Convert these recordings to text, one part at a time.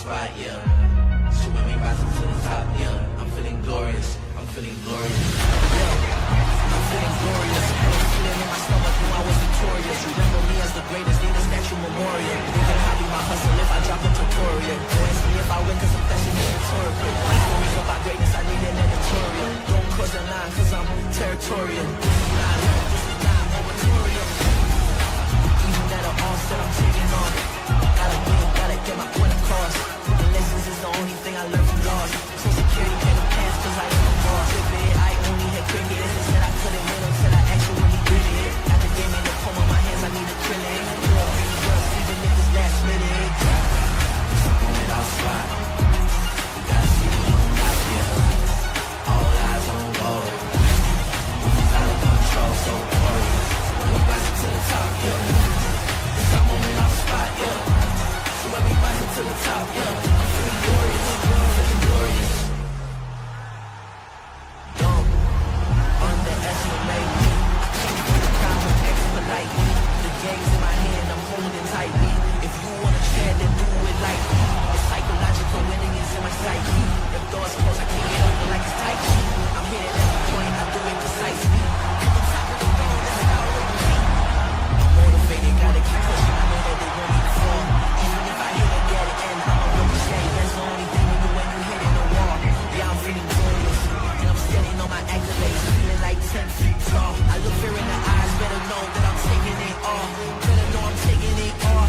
spot, yeah. So when we rise up to the top, yeah. I'm feeling glorious, I'm feeling glorious. Yeah, I'm feeling glorious. Feeling in my stomach, knew I was victorious. Remember me as the greatest, need a statue memorial. They can copy my hustle if I drop a tutorial. Or ask me if I win, cause I'm flashing the tutorial. My stories about greatness, I need an editorial. Don't cross the line, cause I'm territorial. This is not oratorial. Even at an onset, I'm taking on. Gotta win, gotta get my point across. The lessons is the only thing I learned from loss. So security came to pass, cause I am a boss. I only had cricket, they said I couldn't win until I actually did it. After game in the palm of my hands, I need a critic. Even if it's last minute. It's a moment I'll spot. You gotta see the one out here. All eyes on goal. Movies out of control, so glorious. We're rising to the top, yeah. It's a moment I'll spot, yeah. So when we rising to the top, yeah. I'm feeling glorious, I'm feeling glorious. Don't underestimate me. I came from the crown with expedite me. The game's in my hand, I'm holding tightly. If you wanna share, then do it like me. It's psychological, winning is in my psyche. If doors close, I can't get over like it's Tai Chi. I'm hitting every point, I do it precisely. At the top of the world, that's how it would be. I'm motivated, gotta keep pushing. I know that they want me to fall. Even if I hit a dead end, I'm a ricochet. That's the only thing you do when you hit in the wall. Yeah, I'm feeling glorious, and I'm standing on my accolades, feeling like 10 feet tall. I look fear in the eyes, better know that I'm taking it all. Better know I'm taking it all.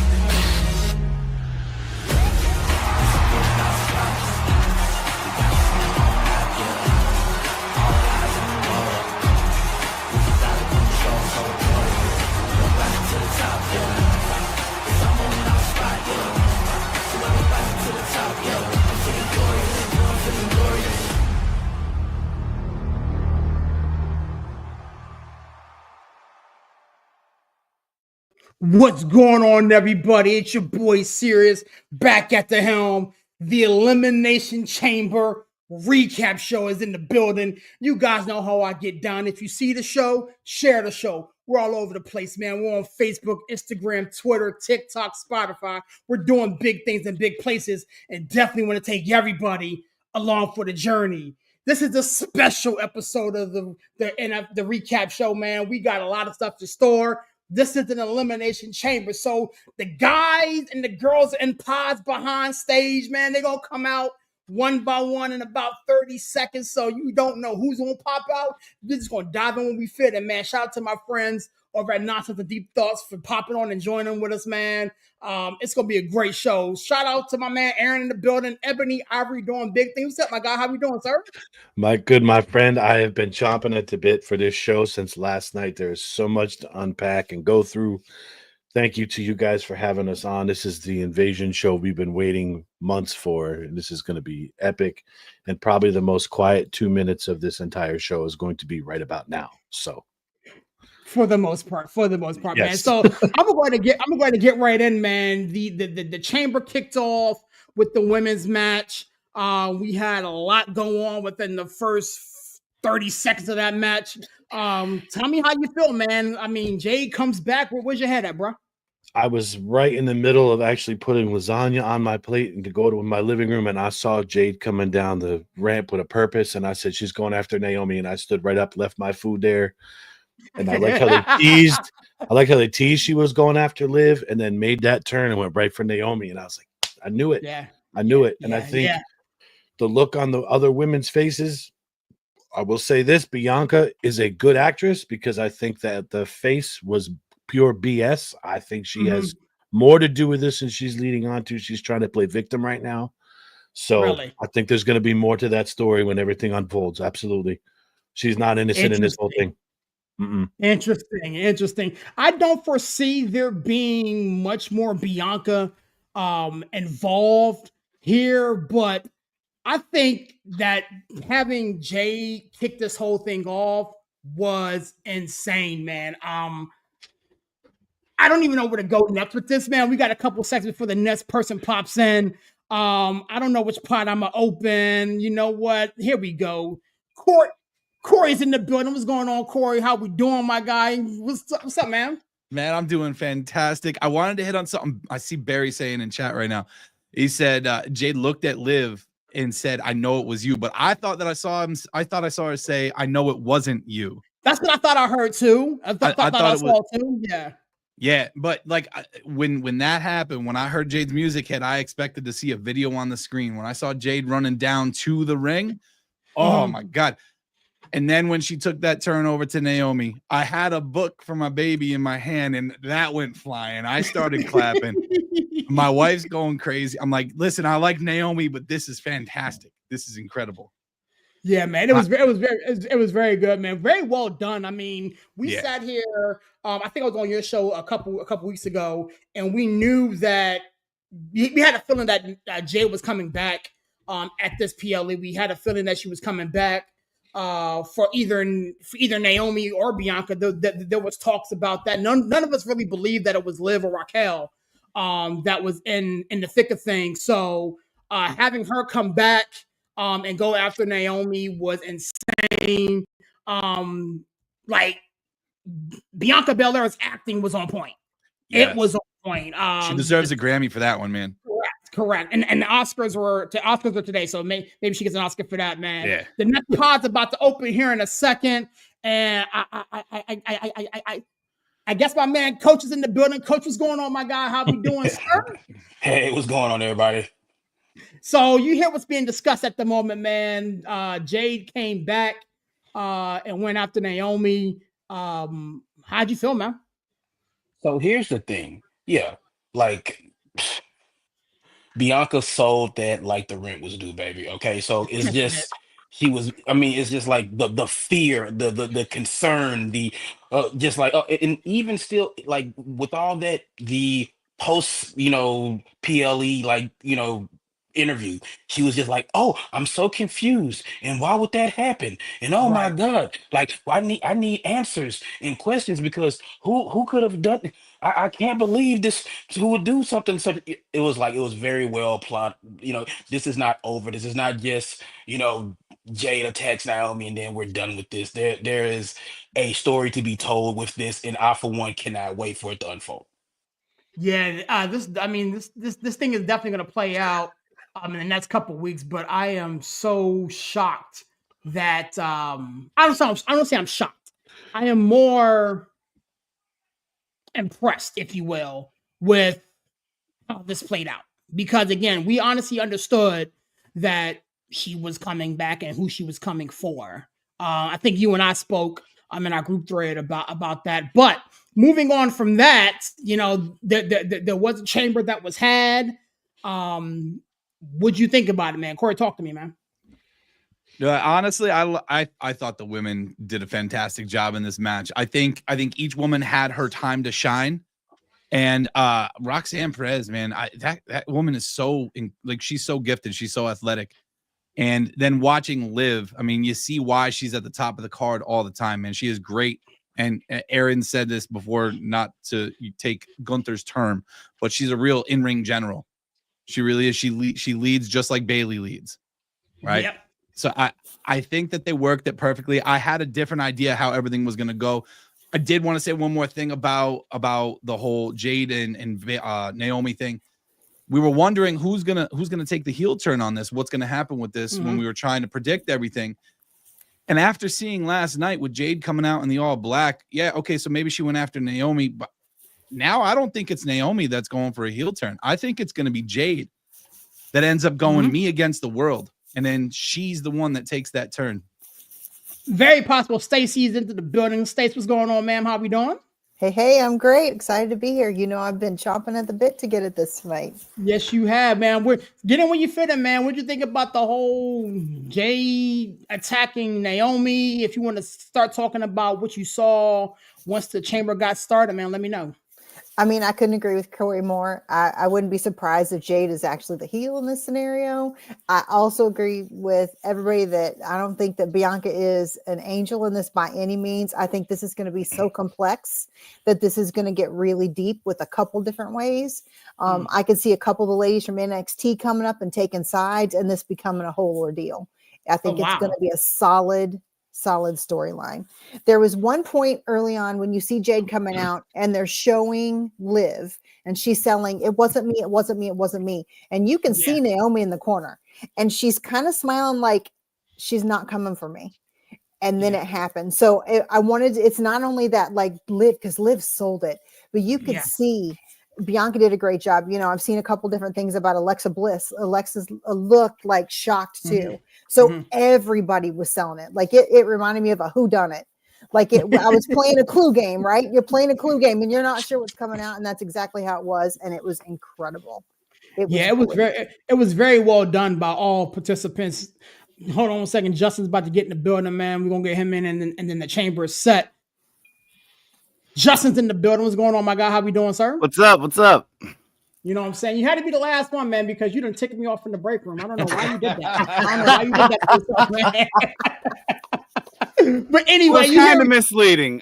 What's going on, everybody? It's your boy Sirius back at the helm. The Elimination Chamber recap show is in the building. You guys know how I get down. If you see the show, share the show. We're all over the place, man. We're on Facebook, Instagram, Twitter, TikTok, Spotify. We're doing big things in big places and definitely want to take everybody along for the journey. This is a special episode of the recap show, man. We got a lot of stuff to store. This is an elimination chamber. So the guys and the girls in pods behind stage, man, they're going to come out one by one in about 30 seconds. So you don't know who's going to pop out. We're just going to dive in when we fit. And, man, shout out to my friends over at Nonsense and Deep Thoughts for popping on and joining with us, man. It's going to be a great show. Shout out to my man Aaron in the building. Ebony Ivory doing big things. What's up, my guy? How you doing, sir? My friend, I have been chomping at the bit for this show since last night. There's so much to unpack and go through. Thank you to you guys for having us on. This is the invasion show we've been waiting months for. This is going to be epic, and probably the most quiet 2 minutes of this entire show is going to be right about now. So, for the most part, yes. Man. So I'm going to get right in, man. The chamber kicked off with the women's match. We had a lot go on within the first 30 seconds of that match. Tell me how you feel, man. I mean, Jade comes back. Where's your head at, bro? I was right in the middle of actually putting lasagna on my plate and to go to my living room, and I saw Jade coming down the ramp with a purpose, and I said, she's going after Naomi, and I stood right up, left my food there, and I like how they teased. I like how they teased she was going after Liv, and then made that turn and went right for Naomi, and I was like, I knew it. Yeah. I knew it. And I think the look on the other women's faces, I will say this, Bianca is a good actress because I think that the face was pure BS. I think she has more to do with this than she's leading on to. She's trying to play victim right now. So really? I think there's going to be more to that story when everything unfolds. Absolutely. She's not innocent in this whole thing. Interesting. I don't foresee there being much more Bianca involved here, but I think that having Jade kick this whole thing off was insane, man. I don't even know where to go next with this, man. We got a couple seconds before the next person pops in. I don't know which pot I'm gonna open. You know what? Here we go. Corey's in the building. What's going on, Corey? How we doing, my guy? What's up, man? Man, I'm doing fantastic. I wanted to hit on something I see Barry saying in chat right now. He said Jade looked at Liv and said, "I know it was you," but I thought that I saw him. I thought I saw her say, "I know it wasn't you." That's what I thought I heard too. I thought I it was. saw too. Yeah. Yeah, but like when that happened, when I heard Jade's music hit, I expected to see a video on the screen. When I saw Jade running down to the ring, oh my God. And then when she took that turn over to Naomi, I had a book for my baby in my hand and that went flying. I started clapping. My wife's going crazy. I'm like, listen, I like Naomi, but this is fantastic. This is incredible. Yeah, man, it was very good, man. Very well done. I mean, we sat here. I think I was on your show a couple weeks ago, and we knew that we had a feeling that Jade was coming back at this PLE. We had a feeling that she was coming back for either Naomi or Bianca. There was talks about that. None of us really believed that it was Liv or Raquel that was in the thick of things. So having her come back and go after Naomi was insane. Like Bianca Belair's acting was on point. Yes. It was on point. She deserves a Grammy for that one, man. Correct. And the Oscars were today, so maybe she gets an Oscar for that, man. Yeah. The next pod's about to open here in a second, and I guess my man Coach is in the building. Coach, what's going on, my guy? How we doing, sir? Hey, what's going on, everybody? So you hear what's being discussed at the moment, man. Jade came back and went after Naomi. How'd you feel, man? So here's the thing. Yeah, like Bianca sold that like the rent was due, baby. Okay, so it's just it's just like the fear, the concern, the just like and even still like with all that, the post PLE interview, she was just like, oh, I'm so confused, and why would that happen, and oh my God, like I need answers and questions, because who could have done it? I can't believe this, who would do something such. It was very well plotted. This is not over. This is not just Jade attacks Naomi and then we're done with this. There is a story to be told with this, and I for one cannot wait for it to unfold. Yeah, this thing is definitely going to play out in the next couple of weeks, but I am so shocked that I don't say I'm shocked. I am more impressed, if you will, with how this played out, because again, we honestly understood that she was coming back and who she was coming for. I think you and I spoke in our group thread about that. But moving on from that, there was a chamber that was had. What'd you think about it, man? Corey, talk to me, man. Honestly, I thought the women did a fantastic job in this match. I think each woman had her time to shine, and Roxanne Perez, man, that woman is she's so gifted, she's so athletic, and then watching Liv, I mean, you see why she's at the top of the card all the time, man. She is great, and Aaron said this before, not to take Gunther's term, but she's a real in-ring general. She really is. She leads just like Bayley leads, right? Yep. So I think that they worked it perfectly. I had a different idea how everything was going to go. I did want to say one more thing about the whole Jade and Naomi thing. We were wondering who's gonna take the heel turn on this. What's going to happen with this when we were trying to predict everything. And after seeing last night with Jade coming out in the all black, yeah, okay, so maybe she went after Naomi, but now I don't think it's Naomi that's going for a heel turn. I think it's going to be Jade that ends up going me against the world. And then she's the one that takes that turn. Very possible. Stacy's into the building. Stace, what's going on, ma'am? How we doing? Hey, I'm great. Excited to be here. I've been chomping at the bit to get at this fight. Yes, you have, man. We're getting when you fit in, man. What'd you think about the whole Jade attacking Naomi? If you want to start talking about what you saw once the chamber got started, man, let me know. I mean, I couldn't agree with Corey more. I wouldn't be surprised if Jade is actually the heel in this scenario. I also agree with everybody that I don't think that Bianca is an angel in this by any means. I think this is going to be so complex that this is going to get really deep with a couple different ways. I could see a couple of the ladies from NXT coming up and taking sides and this becoming a whole ordeal. I think it's going to be a solid solid storyline. There was one point early on when you see Jade coming out and they're showing Liv and she's selling, it wasn't me, it wasn't me, it wasn't me. And you can see Naomi in the corner and she's kind of smiling like she's not coming for me. And then it happened. So it's not only that like Liv, because Liv sold it, but you could see Bianca did a great job. You know, I've seen a couple different things about Alexa Bliss. Alexa's looked like shocked too. So everybody was selling it. Like it reminded me of a whodunit. Like I was playing a clue game, right? You're playing a clue game and you're not sure what's coming out. And that's exactly how it was. And it was incredible. It was very well done by all participants. Hold on a second. Justin's about to get in the building, man. We're gonna get him in, and then the chamber is set. Justin's in the building. What's going on, my guy? How we doing, sir? What's up? What's up? You know what I'm saying? You had to be the last one, man, because you done ticked me off in the break room. I don't know why you did that. I don't know why you did that to yourself, man. But anyway, it was kind of misleading.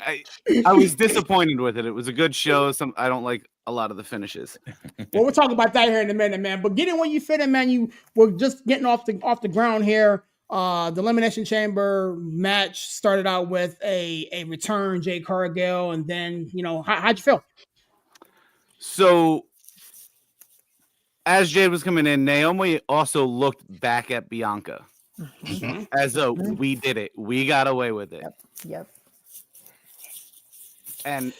I was disappointed with it. It was a good show. I don't like a lot of the finishes. Well, we'll talk about that here in a minute, man. But get in where you fit in, man. We're just getting off the ground here. The Elimination Chamber match started out with a return, Jade Cargill, and then, you know, how'd you feel? So, as Jade was coming in, Naomi also looked back at Bianca as though we did it. We got away with it. Yep. And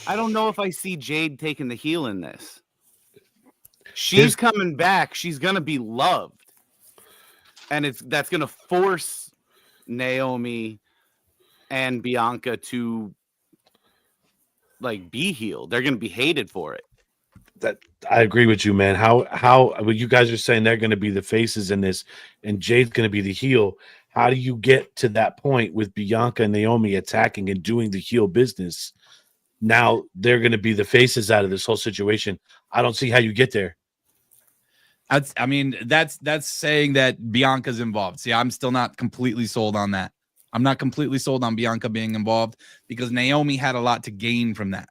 I don't know if I see Jade taking the heel in this. She's coming back. She's gonna be loved. And that's going to force Naomi and Bianca to like be healed. They're going to be hated for it. That I agree with you, man. How you guys are saying they're going to be the faces in this, and Jade's going to be the heel. How do you get to that point with Bianca and Naomi attacking and doing the heel business? Now they're going to be the faces out of this whole situation. I don't see how you get there. That's saying that Bianca's involved. See, I'm still not completely sold on that. I'm not completely sold on Bianca being involved because Naomi had a lot to gain from that.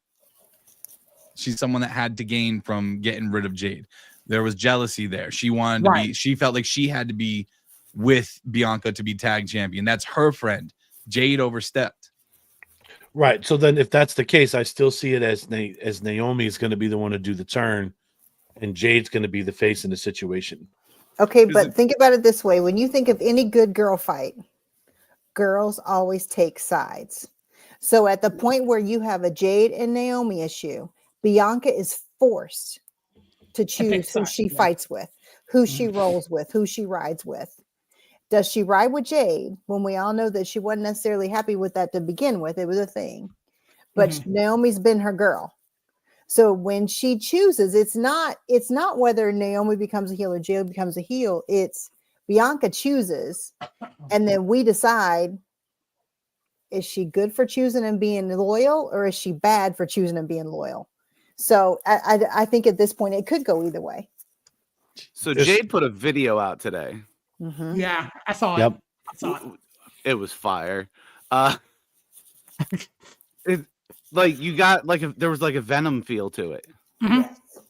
She's someone that had to gain from getting rid of Jade. There was jealousy there. She wanted to be, she felt like she had to be with Bianca to be tag champion. That's her friend. Jade overstepped. Right. So then if that's the case, I still see it as Naomi is going to be the one to do the turn. And Jade's going to be the face in the situation. Okay, but think about it this way. When you think of any good girl fight, girls always take sides. So at the point where you have a Jade and Naomi issue, Bianca is forced to choose who she fights with, who she rolls with, who she rides with. Does she ride with Jade when we all know that she wasn't necessarily happy with that to begin with? It was a thing. But Naomi's been her girl. So when she chooses, it's not whether Naomi becomes a heel or Jade becomes a heel. It's Bianca chooses, and then we decide, is she good for choosing and being loyal, or is she bad for choosing and being loyal? So I think at this point it could go either way. So Jade put a video out today. Yeah, I saw it. I saw it. It was fire. Like you got there was like a Venom feel to it.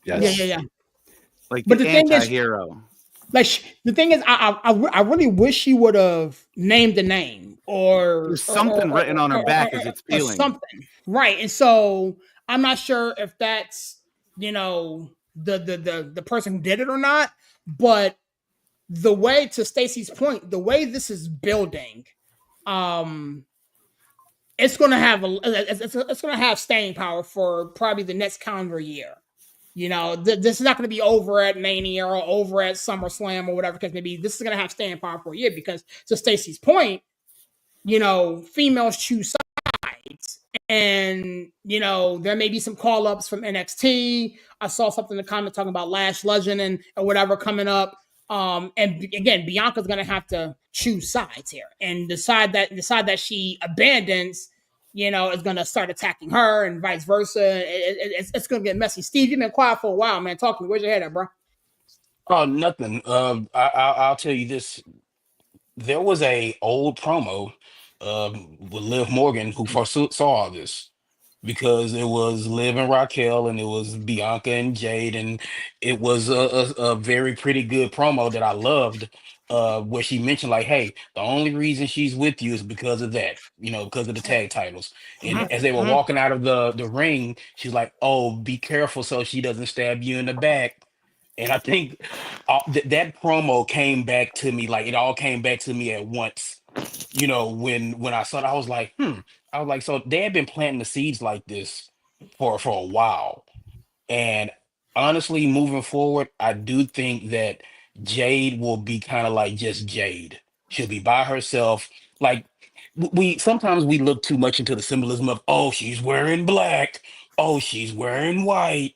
Yes. Yeah. Like but the anti-hero. The thing is, I really wish she would have named the name or there's something written on her back as it's feeling something, right? And so I'm not sure if that's the person who did it or not, but the way, to Stacey's point, the way this is building, it's gonna have staying power for probably the next calendar year. You know, this is not going to be over at Mania or over at SummerSlam or whatever, because maybe this is going to have staying power for a year. Because to Stacey's point, females choose sides, and there may be some call ups from NXT. I saw something in the comment talking about Lash Legend and or whatever coming up. And again, Bianca's going to have to choose sides here and decide that she abandons. Is going to start attacking her and vice versa. It's going to get messy. Steve, you've been quiet for a while, man. Talk to me. Where's your head at, bro? Oh, nothing. I'll tell you this. There was a old promo with Liv Morgan who foresaw all this, because it was Liv and Raquel and it was Bianca and Jade, and it was a very pretty good promo that I loved. where she mentioned like, hey, the only reason she's with you is because of that, because of the tag titles. And as they were walking out of the ring, she's like, oh, be careful so she doesn't stab you in the back. And I think that promo came back to me, like it all came back to me at once. When I saw it, I was like, I was like, so they had been planting the seeds like this for a while. And honestly, moving forward, I do think that Jade will be kind of like just Jade. She'll be by herself. Like we sometimes we look too much into the symbolism of, oh, she's wearing black, oh, she's wearing white.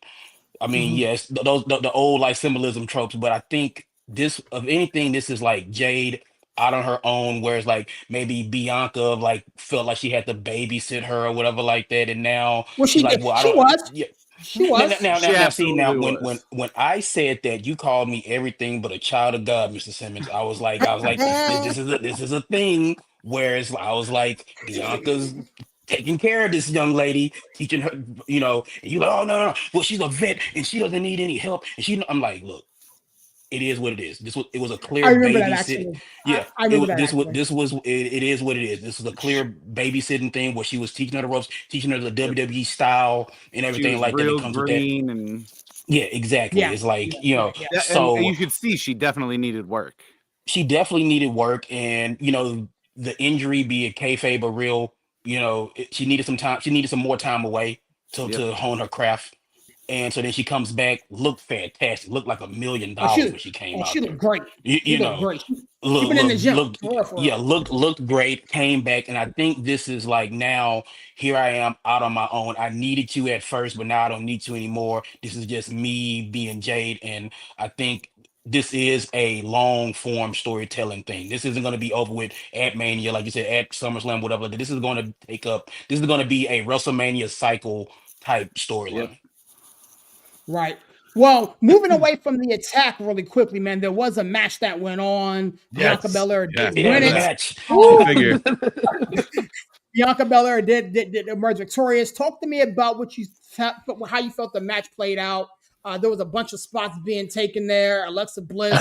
I mean, Mhm. yes, those the old like symbolism tropes, but I think this of anything, this is like Jade out on her own, whereas like maybe Bianca like felt like she had to babysit her or whatever like that, and now Well, she's she like, did. well, I She don't. was. Yeah. She Now, now, was. now, She now, now, see, now, absolutely when was. when I said that, you called me everything but a child of God, Mr. Simmons. I was like, this is a thing. Whereas I was like, Bianca's taking care of this young lady, teaching her, and you like, oh no, no, no. Well, she's a vet and she doesn't need any help. And I'm like, look, it is what it is. It was a I clear remember that babysit. actually. Yeah, I remember that actually. this was it is what it is. This was a clear babysitting thing where she was teaching her the ropes, teaching her the Yep. WWE style and She everything was like that. That real comes with that. green, and Yeah, exactly. Yeah. It's like, Yeah. yeah, and so you could see she definitely needed work. she definitely needed work, and the injury, be it kayfabe or real, she needed some time. She needed some more time away to Yep. hone her craft. And so then she comes back, looked fantastic, looked like $1 million Oh, when she came she out looked there. great. You, She you looked know, great. She been in the gym looked, for real, for yeah, real. looked great, came back. And I think this is like, now here I am out on my own. I needed you at first, but now I don't need you anymore. This is just me being Jade. And I think this is a long form storytelling thing. This isn't going to be over with at Mania, like you said, at SummerSlam, whatever. This is going to this is going to be a WrestleMania cycle type Yep. storyline. Right. Well, moving away from the attack really quickly, man, there was a match that went on. Bianca Yes. Belair Yes. did Yeah, win the it. match. Go figure. Bianca Belair did emerge victorious. Talk to me about what you felt, how you felt the match played out. There was a bunch of spots being taken there. Alexa Bliss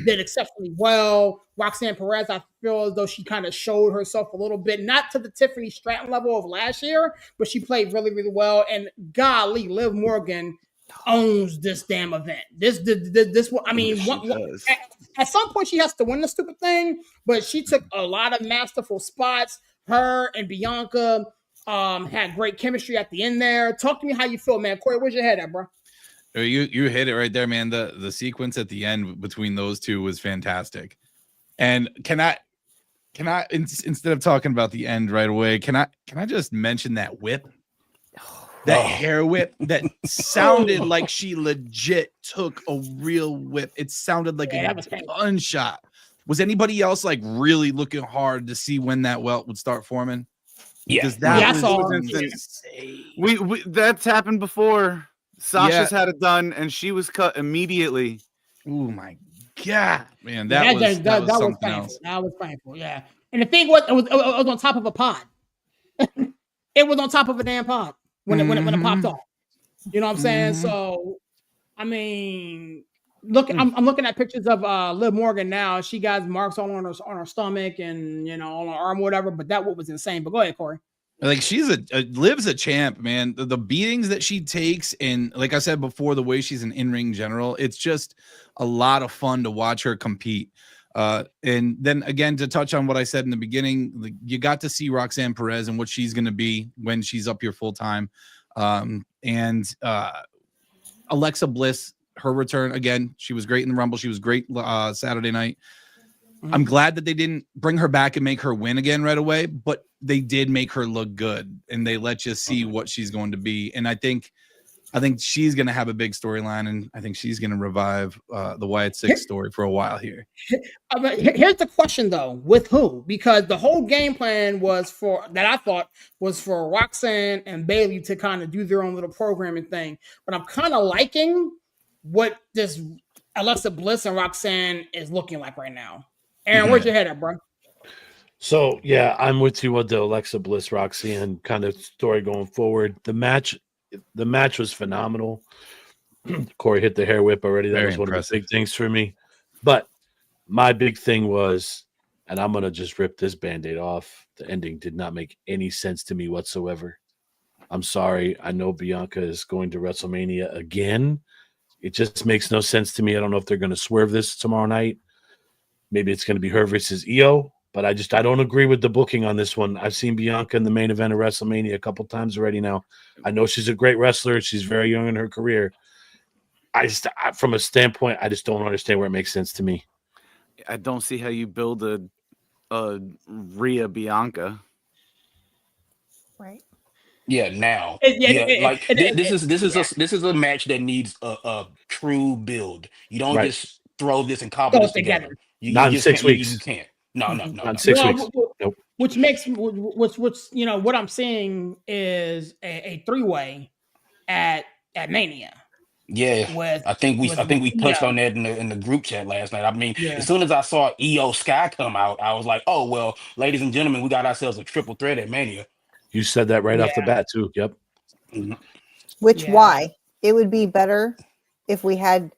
did exceptionally well. Roxanne Perez, I feel as though she kind of showed herself a little bit, not to the Tiffany Stratton level of last year, but she played really, really well. And golly, Liv Morgan owns this damn event. This I mean, She does. at some point she has to win the stupid thing, but she took a lot of masterful spots. Her and Bianca had great chemistry at the end there. Talk to me how you feel, man. Corey, where's your head at, bro? You hit it right there, man. The sequence at the end between those two was fantastic. And can I instead of talking about the end right away, can I just mention that whip? That hair whip that sounded like she legit took a real whip. It sounded like a gunshot. Was anybody else like really looking hard to see when that welt would start forming? Yeah. Because that was insane. We that's happened before. Sasha's had it done, and she was cut immediately. Oh my god, man, that was something painful. else. That was painful, yeah. And the thing was, it was on top of a pod. It was on top of a damn pod when it popped off. You know what I'm saying? So, I mean, look, I'm looking at pictures of Liv Morgan now. She got marks all on her stomach and on her arm, whatever. But that was insane. But go ahead, Corey. Like she's Liv's a champ, man. The beatings that she takes, and like I said before, the way she's an in-ring general, it's just a lot of fun to watch her compete. And then again, to touch on what I said in the beginning, like, you got to see Roxanne Perez and what she's going to be when she's up here full time. And Alexa Bliss, her return again, she was great in the Rumble. She was great Saturday night. I'm glad that they didn't bring her back and make her win again right away, but they did make her look good and they let you see what she's going to be. And I think she's going to have a big storyline, and I think she's going to revive the Wyatt Six story for a while here. Here's the question though, with who? Because the whole game plan was for Roxanne and Bayley to kind of do their own little programming thing. But I'm kind of liking what this Alexa Bliss and Roxanne is looking like right now. Aaron, where's your head at, bro? So yeah, I'm with you with the Alexa Bliss Roxanne kind of story going forward. The match was phenomenal. Corey hit the hair whip already. That was one of the big things for me. But My big thing was, and I'm gonna just rip this Band-Aid off. The ending did not make any sense to me whatsoever. I'm sorry. I know Bianca is going to WrestleMania again. It just makes no sense to me. I don't know if they're going to swerve this tomorrow night. Maybe it's going to be her versus Io, but I don't agree with the booking on this one. I've seen Bianca in the main event of WrestleMania a couple times already now. I know she's a great wrestler. She's very young in her career. From a standpoint, I just don't understand where it makes sense to me. I don't see how you build a Rhea Bianca. Right. Yeah, now. It- This is a match that needs a true build. You don't Right. just throw this and cobble Throw this it together. together. You Not in just 6 can't. weeks. You can't. No. Not in 6 Well, weeks. Nope. which makes what's what I'm seeing is a 3-way at Mania. Yeah, With I think we touched Io. on that in the group chat last night. I mean, Yeah. as soon as I saw Io Sky come out, I was like, oh well, ladies and gentlemen, we got ourselves a triple threat at Mania. You said that right off the Yeah. bat too. Yep. Why it would be better if we had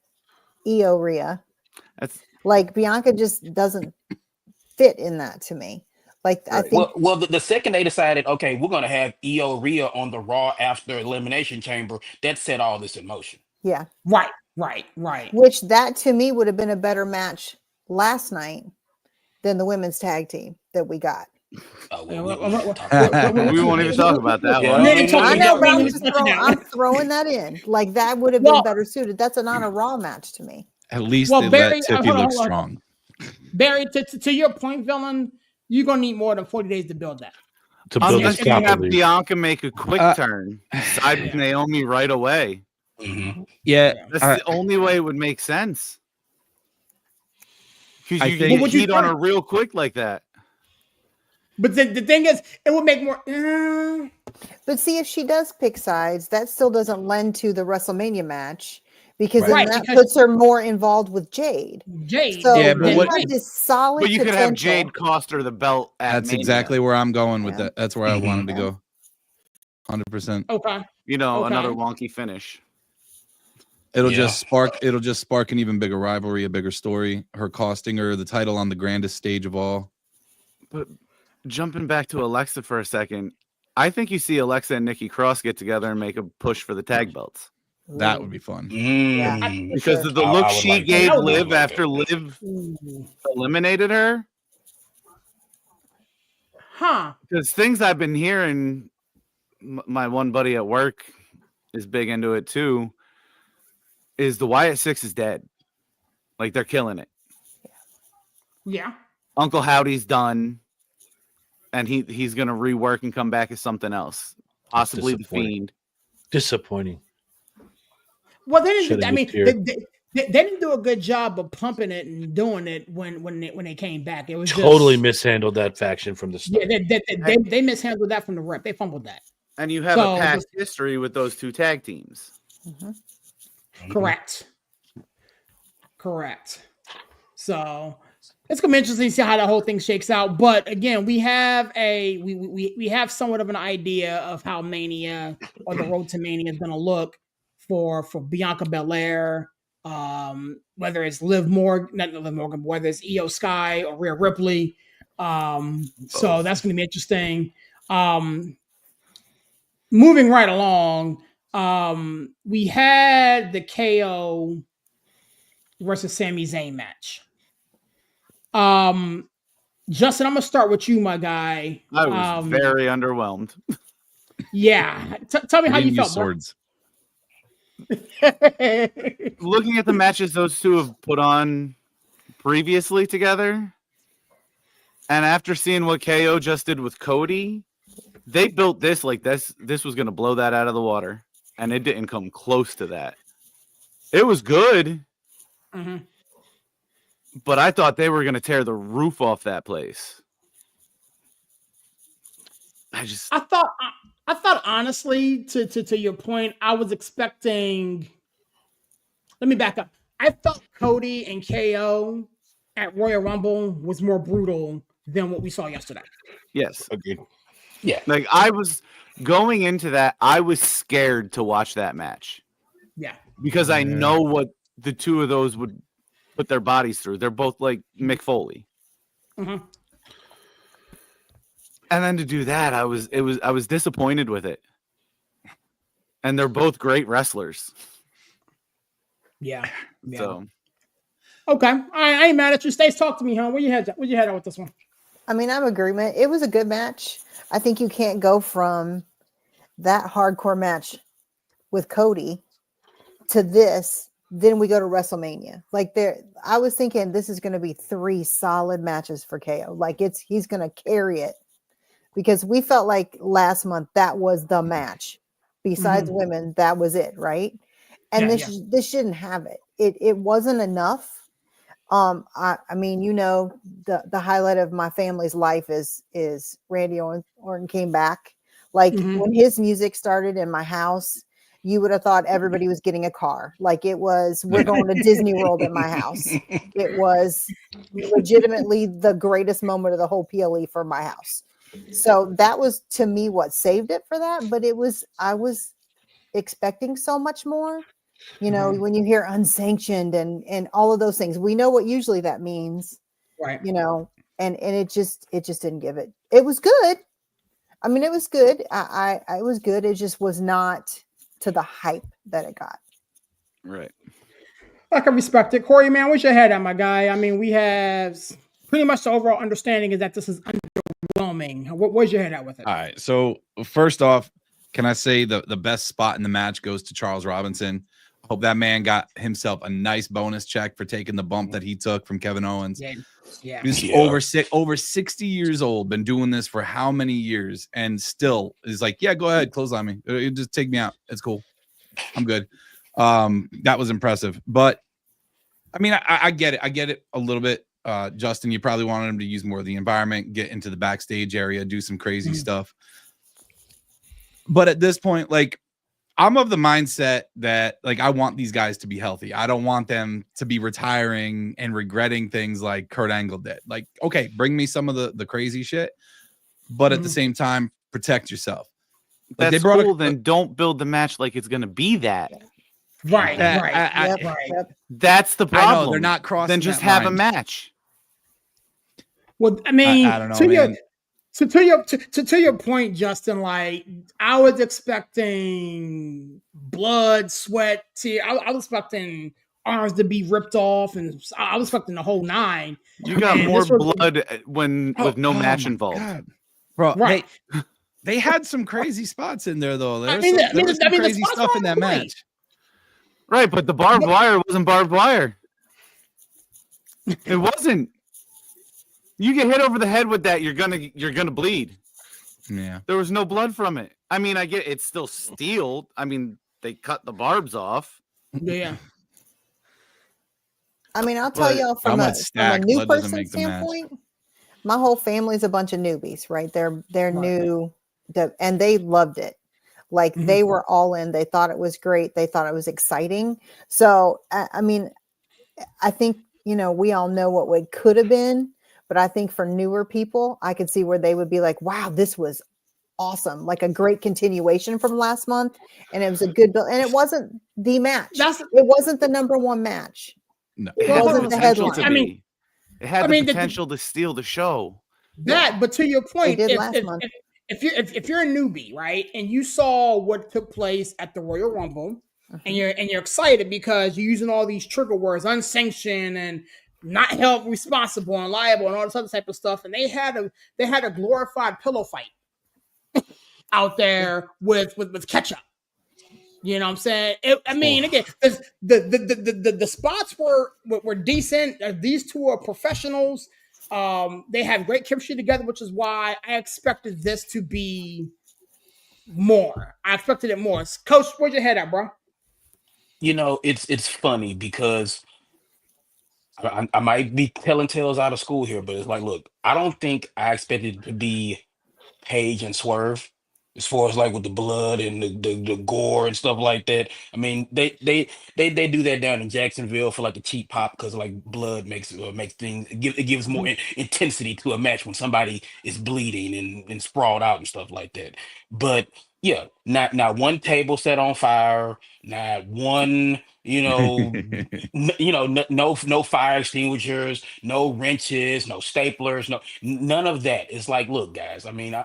Io Rhea. That's Like Bianca just doesn't fit in that to me. Like I think Well, the second they decided, okay, we're gonna have Io Rhea on the Raw after Elimination Chamber, that set all this in motion. yeah. Right. Which that to me would have been a better match last night than the women's tag team that we got. Oh, Yeah, well, well, well, we won't even talk about that Yeah. one. We didn't talk I about know, that. but We I'm didn't just touch that one. throwing that in. Like that would have Well- been better suited. That's not a Raw match to me. At least Well, they Barry, let Tiffy hold on, look hold on. strong. Barry, to your point, villain, you're gonna need more than 40 days to build that. To build Unless this you have properly. Bianca make a quick turn, side with Naomi right away. Mhm. Yeah, That's the only way it would make sense. Because I you think- can What would get you heat on do? her real quick like that. But the thing is, it would make more. But see, if she does pick sides, that still doesn't lend to the WrestleMania match because then Right, that because- puts her more involved with Jade. Jade. So Yeah, but you what- have this solid But you could have potential. Jade cost her the belt at that's Mania. exactly where I'm going with Yeah. that. That's where I Mhm. wanted to Yeah. go. 100%. Okay. You know, Okay. another wonky finish. It'll Yeah. just spark an even bigger rivalry, a bigger story. Her costing her the title on the grandest stage of all. But jumping back to Alexa for a second, I think you see Alexa and Nikki Cross get together and make a push for the tag belts. That would be fun. Mm. Because of the I look would she like that. gave I would Liv like that. after Liv Ooh. eliminated her. Huh. Because things I've been hearing, my one buddy at work is big into it too, is the Wyatt Six is dead. Like they're killing it. Yeah. Uncle Howdy's done, and he's gonna rework and come back as something else, possibly the disappointing. Fiend. Disappointing. Well, they didn't. Shedding I a mean, tear. they didn't do a good job of pumping it and doing it when they came back. It was Totally just, mishandled that faction from the Yeah, start. they mishandled that from the rep. They fumbled that. And you have So, a past history with those two tag teams. Correct. So it's gonna be interesting to see how the whole thing shakes out. But again, we have we have somewhat of an idea of how Mania or the road to Mania is gonna look for Bianca Belair. Whether it's not Liv Morgan, but whether it's Io Sky or Rhea Ripley. So that's gonna be interesting. Moving right along, we had the KO versus Sami Zayn match. Justin, I'm gonna start with you, my guy. I was very underwhelmed. Yeah. Tell me how you Didn't use felt, bro. swords. Looking at the matches those two have put on previously together, and after seeing what KO just did with Cody, they built this like this was going to blow that out of the water, and it didn't come close to that. It was good, Mhm. but I thought they were going to tear the roof off that place. I thought honestly, to your point, I was expecting. Let me back up. I thought Cody and KO at Royal Rumble was more brutal than what we saw yesterday. Yes. Agreed. Yeah. Like I was going into that, I was scared to watch that match Yeah. because I know what the two of those would put their bodies through. They're both like Mick Foley. Mhm. And then to do that, I was disappointed with it. And they're both great wrestlers. Yeah. So Okay. I ain't mad at you. Stace, talk to me, huh? Where you head at with this one? I mean, I'm agreement. It was a good match. I think you can't go from that hardcore match with Cody to this. Then we go to WrestleMania. Like I was thinking this is going to be 3 solid matches for KO. Like he's going to carry it, because we felt like last month that was the match. Besides women, that was it, right? And this shouldn't have it. It wasn't enough. I mean, the highlight of my family's life is Randy Orton came back. Like when his music started in my house, you would have thought everybody was getting a car. Like it was, we're going to Disney World at my house. It was legitimately the greatest moment of the whole PLE for my house. So that was, to me, what saved it for that. But I was expecting so much more. When you hear unsanctioned and all of those things, we know what usually that means, right? And it just didn't give it. It was good. I mean, it was good. I was good. It just was not to the hype that it got. Right. I can respect it. Corey, man, where's your head at, my guy? I mean, we have pretty much the overall understanding is that this is underwhelming. Where's your head at with it? All right. So first off, can I say the best spot in the match goes to Charles Robinson? Hope that man got himself a nice bonus check for taking the bump that he took from Kevin Owens. Yeah. He's over 60 years old, been doing this for how many years, and still is like, yeah, go ahead, close on me. Just take me out. It's cool. I'm good. That was impressive. But I mean, I get it. I get it a little bit. Justin, you probably wanted him to use more of the environment, get into the backstage area, do some crazy stuff. But at this point, like, I'm of the mindset that, like, I want these guys to be healthy. I don't want them to be retiring and regretting things like Kurt Angle did. Like, okay, bring me some of the crazy shit, but at the same time, protect yourself. Like, that's cool. Then don't build the match like it's going to be that. Right. Yep. That's the problem. I know, they're not crossing. Then just have a match. Well, I mean, I don't know, man. To your point, Justin, like, I was expecting blood, sweat, tears. I was expecting arms to be ripped off, and I was expecting the whole 9. You got more blood with no match involved. God. Bro, right. They had some crazy spots in there, though. There was some the crazy spots stuff were in that great. match. Right, but the barbed wire wasn't barbed wire. It wasn't. You get hit over the head with that, you're gonna bleed. Yeah. There was no blood from it. I mean, I get it's still steel. I mean, they cut the barbs off. Yeah. I mean, I'll tell y'all from a new person standpoint, my whole family's a bunch of newbies, right? They're new, and they loved it. Like they were all in. They thought it was great. They thought it was exciting. So, I mean, I think, we all know what it could have been. But I think for newer people, I could see where they would be like, wow, this was awesome. Like a great continuation from last month. And it was a good build. And it wasn't the match. It wasn't the number 1 match. No. It wasn't the headline. It had the potential to steal the show. But to your point, last month. If you're a newbie, right, and you saw what took place at the Royal Rumble, and you're excited because you're using all these trigger words, unsanctioned and not held responsible and liable and all this other type of stuff, and they had a glorified pillow fight out there with ketchup. You know what I'm saying? Again, the spots were decent. These two are professionals. They have great chemistry together, which is why I expected this to be more. I expected it more. Coach, where's your head at, bro? It's funny because I might be telling tales out of school here, but it's like, look, I don't think I expected it to be Paige and Swerve as far as like with the blood and the gore and stuff like that. I mean, they do that down in Jacksonville for like a cheap pop because like blood makes things it gives more intensity to a match when somebody is bleeding and sprawled out and stuff like that. But Yeah, not one table set on fire, not one, no fire extinguishers, no wrenches, no staplers, none of that. It's like, look, guys, I mean,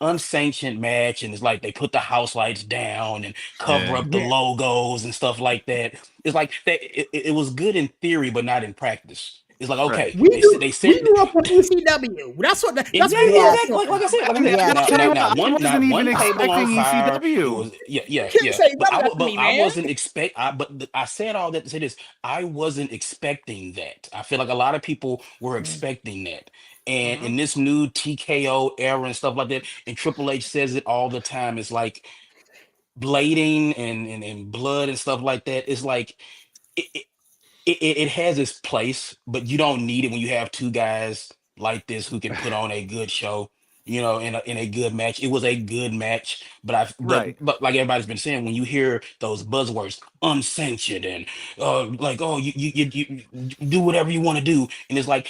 unsanctioned match, and it's like they put the house lights down and cover Yeah. up the logos and stuff like that. It's like it was good in theory, but not in practice. It's like, Right. okay, they We sent grew up on ECW. That's what that's what we exactly, grew up Yes. exactly. on. Like I said, Yes. now I wasn't not even one table on expecting fire. It ECW. was yeah, You yeah, can't yeah. say But that to me, I man. wasn't expect. I said all that to say this. I wasn't expecting that. I feel like a lot of people were expecting that. And Mhm. in this new TKO era and stuff like that, and Triple H says it all the time. It's like blading and blood and stuff like that. It's like it, it has its place, but you don't need it when you have two guys like this who can put on a good show, in a good match. It was a good match, but Right. but like everybody's been saying, when you hear those buzzwords, unsanctioned and like, oh, you do whatever you want to do, and it's like,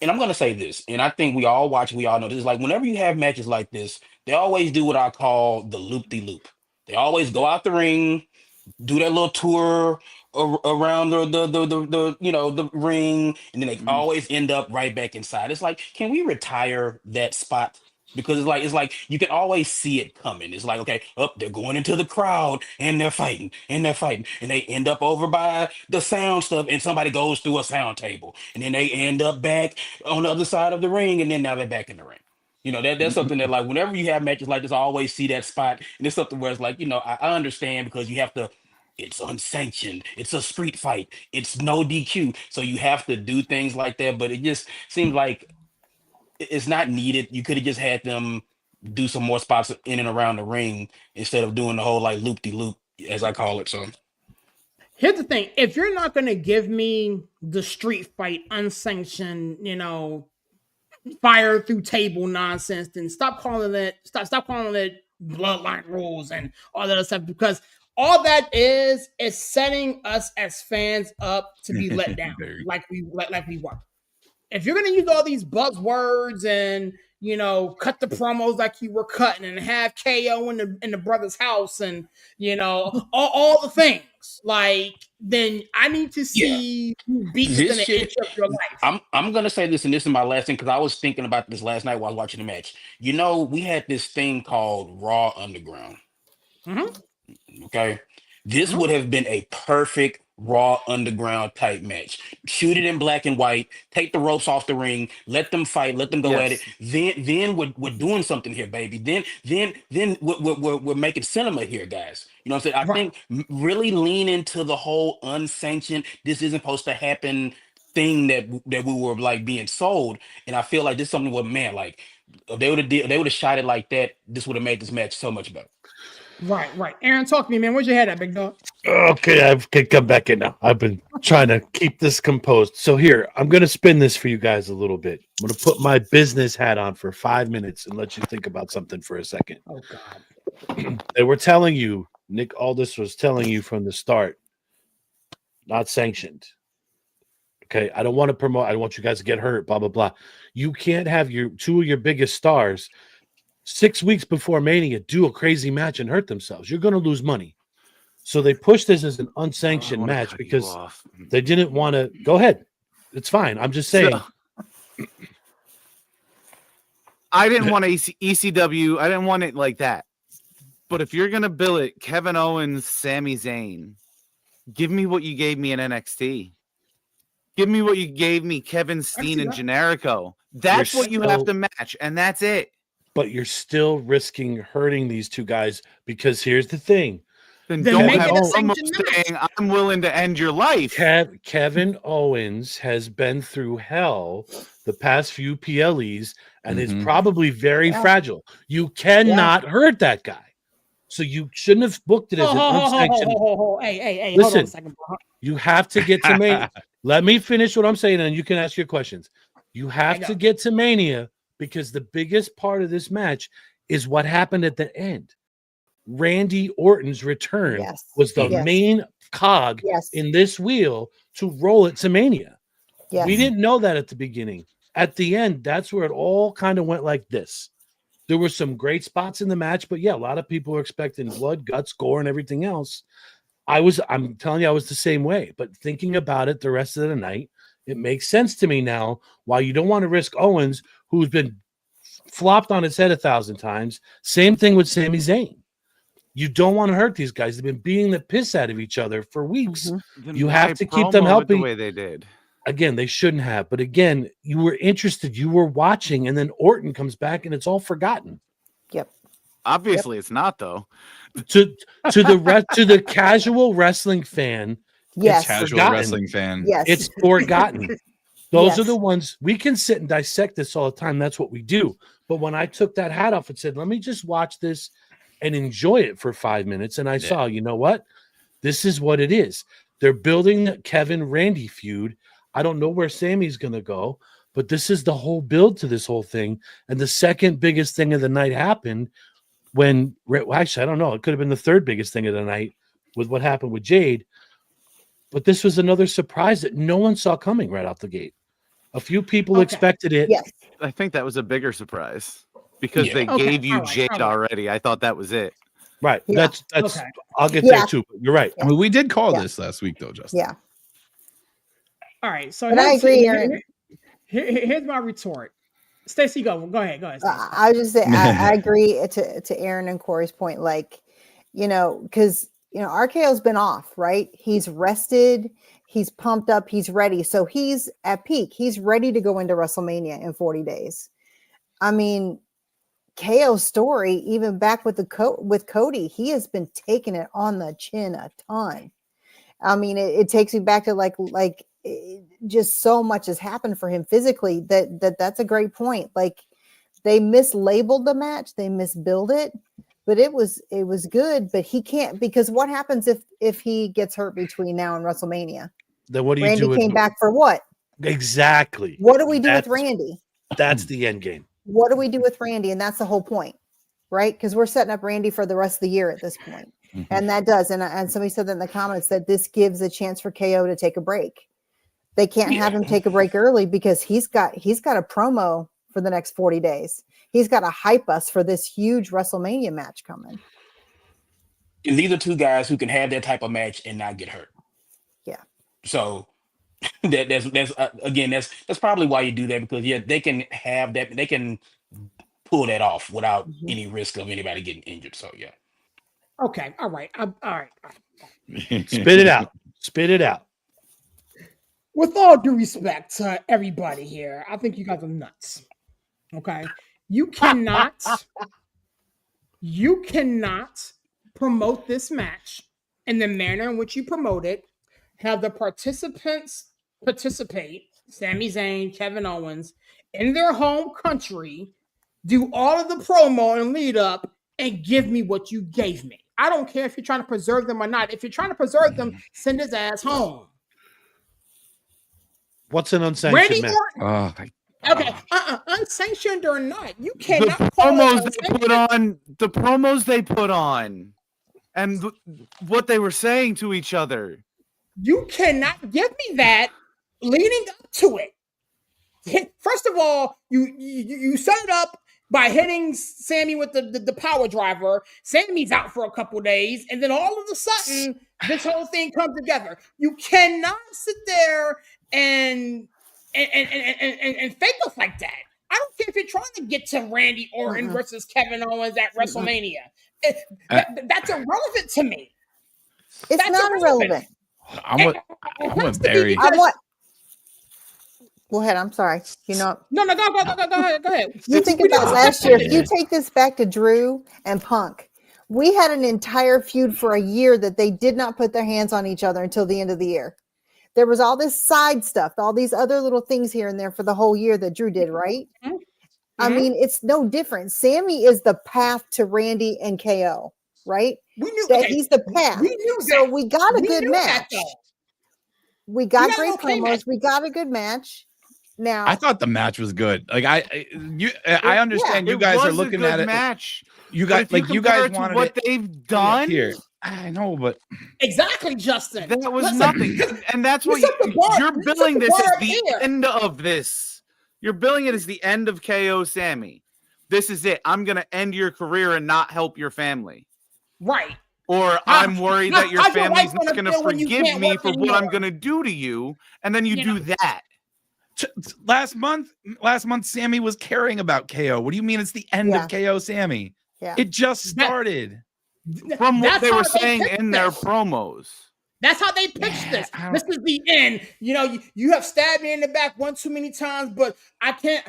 and I'm gonna say this, and I think we all know this. Like, whenever you have matches like this, they always do what I call the loop de loop. They always go out the ring, do that little tour around the ring, and then they Mhm. always end up right back inside. It's like, can we retire that spot? Because it's like you can always see it coming. It's like, okay, up, they're going into the crowd and they're fighting and they're fighting, and they end up over by the sound stuff, and somebody goes through a sound table, and then they end up back on the other side of the ring, and then now they're back in the ring. That's something that, like, whenever you have matches like this, I always see that spot, and it's something where it's like, I understand, because you have to. It's unsanctioned. It's a street fight. It's no DQ. So you have to do things like that. But it just seems like it's not needed. You could have just had them do some more spots in and around the ring instead of doing the whole like loop de loop, as I call it. So Here's the thing: if you're not gonna give me the street fight unsanctioned, fire through table nonsense, then stop calling it bloodline rules and all that other stuff, because all that is setting us as fans up to be let down, Very. like we were. If you're gonna use all these buzzwords and cut the promos like you were cutting and have KO in the brother's house and all the things, like, then I need to yeah, see you beat this within an shit. inch of your life. I'm gonna say this, and this is my last thing, because I was thinking about this last night while I was watching the match. We had this thing called Raw Underground. Mm-hmm. Okay. This Mm-hmm. would have been a perfect Raw Underground type match. Shoot it in black and white, take the ropes off the ring, let them fight, let them go at it. Yes. Then we're doing something here, baby. Then we're making cinema here, guys. You know what I'm saying? I Right. think really lean into the whole unsanctioned, this isn't supposed to happen thing that we were like being sold. And I feel like this is something where, man, like, if they would have shot it like that, this would have made this match so much better. Right. Aaron, talk to me, man. Where's your head at, big dog? Okay, I can come back in now. I've been trying to keep this composed. So here, I'm going to spin this for you guys a little bit. I'm going to put my business hat on for 5 minutes and let you think about something for a second. Oh God. They were telling you, Nick Aldis was telling you from the start, not sanctioned. Okay, I don't want to promote. I don't want you guys to get hurt, blah, blah, blah. You can't have two of your biggest stars 6 weeks before Mania do a crazy match and hurt themselves. You're going to lose money. So they pushed this as an Oh, I unsanctioned wanna match cut you because off. they didn't want to. Go ahead. It's fine. I'm just saying. So, I didn't want ECW. I didn't want it like that. But if you're gonna bill it, Kevin Owens, Sami Zayn, give me what you gave me in NXT. Give me what you gave me, Kevin Steen and Generico. That's what you have to match, and that's it. But you're still risking hurting these two guys because here's the thing. Then Then don't make have it a promo sanctioned match. saying I'm willing to end your life. Kevin Owens has been through hell the past few PLEs and is probably very fragile. You cannot hurt that guy. So you shouldn't have booked it as an unsanctioned. Hey, Listen, hold on a second, bro. you have to get to Mania. Let me finish what I'm saying, and you can ask your questions. You have to get to Mania because the biggest part of this match is what happened at the end. Randy Orton's return was the main cog in this wheel to roll it to Mania. Yes. We didn't know that at the beginning. At the end, that's where it all kind of went like this. There were some great spots in the match, but yeah, a lot of people are expecting blood, guts, gore, and everything else. I'm telling you, I was the same way. But thinking about it the rest of the night, it makes sense to me now why you don't want to risk Owens, who's been flopped on his head 1,000 times. Same thing with Sami Zayn. You don't want to hurt these guys. They've been beating the piss out of each other for weeks. Then You why have to keep them promo it healthy. the way they did. Again, they shouldn't have. But again, you were interested. You were watching, and then Orton comes back, and it's all forgotten. Yep. Obviously, it's not though. To the casual wrestling fan, Yes. Casual forgotten. wrestling fan. Yes. it's forgotten. Those Yes. are the ones we can sit and dissect this all the time. That's what we do. But when I took that hat off and said, let me just watch this and enjoy it for 5 minutes, and I saw, you know what? This is what it is. They're building the Kevin Randy feud. I don't know where Sammy's going to go, but this is the whole build to this whole thing. And the second biggest thing of the night happened when, well, actually, I don't know. It could have been the third biggest thing of the night with what happened with Jade. But this was another surprise that no one saw coming right out the gate. A few people expected it. Yes. I think that was a bigger surprise because Yeah. they Okay, gave you all right, Jade all right. already. I thought that was it. Right. Yeah. That's Okay. I'll get Yeah. there too. But you're right. I mean, we did call Yeah. this last week, though, Justin. Yeah. All right. So But I here's- agree, Aaron. Here's my retort. Stacey, go ahead. Stacey. I was just say I agree to Aaron and Corey's point. Like, because RKO's been off, right? He's rested, he's pumped up, he's ready. So he's at peak. He's ready to go into WrestleMania in 40 days. I mean, KO's story, even back with with Cody, he has been taking it on the chin a ton. I mean, it takes me back to like just so much has happened for him physically that's a great point. Like, they mislabeled the match, they misbilled it, but it was good. But he can't, because what happens if he gets hurt between now and WrestleMania? Then what do you Randy do? came back for what? Exactly. What do we do with That's- Randy? That's the end game. What do we do with Randy? And that's the whole point, right? Because we're setting up Randy for the rest of the year at this point. Mhm. And that does. And somebody said that in the comments that this gives a chance for KO to take a break. They can't have him take a break early because he's got a promo for the next 40 days. He's got to hype us for this huge WrestleMania match coming. And these are two guys who can have that type of match and not get hurt. Yeah. So that's probably why you do that, because they can have that, they can pull that off without any risk of anybody getting injured. So yeah. Okay. All right. All right. Spit it out. Spit it out. With all due respect to everybody here, I think you guys are nuts. Okay. You cannot promote this match in the manner in which you promote it, have the participants participate, Sami Zayn, Kevin Owens, in their home country, do all of the promo and lead up, and give me what you gave me. I don't care if you're trying to preserve them or not. If you're trying to preserve them, send his ass home. What's an unsanctioned Randy match? Orton. Oh, Okay, unsanctioned or not, you The cannot call it promos they put on, and what they were saying to each other. You cannot give me that leading up to it. First of all, you set it up by hitting Sammy with the power driver. Sammy's out for a couple days, and then all of a sudden, this whole thing comes together. You cannot sit there and fake us like that. I don't care if you're trying to get to Randy Orton versus Kevin Owens at WrestleMania. That's irrelevant to me. It's That's not irrelevant. I'm with Barry. I want. Go ahead. I'm sorry. No, go ahead. You think about last year. If you take this back to Drew and Punk, we had an entire feud for a year that they did not put their hands on each other until the end of the year. There was all this side stuff, all these other little things here and there for the whole year that Drew did, right? Mm-hmm. I mean, it's no different. Sammy is the path to Randy and KO, right? We knew that he's the path. We knew so that. we got a We good knew that, match. though. We got got great an okay promos. match. We got a good match. Now I thought the match was good. Like I understand you guys are looking at it. Match. You guys you guys wanted what it they've done. here. I know, but exactly, Justin. That was Listen, nothing, and that's what set the bar- you're you set billing the this bar as up the here. end of this. You're billing it as the end of KO Sammy. this is it. I'm going to end your career and not help your family. Right. Or I'm worried that your how's your family's wife not gonna going to feel when you forgive can't me work for what anymore? I'm going to do to you. And then you do that. Last month, Sammy was caring about KO. What do you mean it's the end of KO, Sammy? Yeah. It just started. From what they how were saying pitched in their this. promos. That's how they pitched this. This is the end. You know, you have stabbed me in the back one too many times, but I can't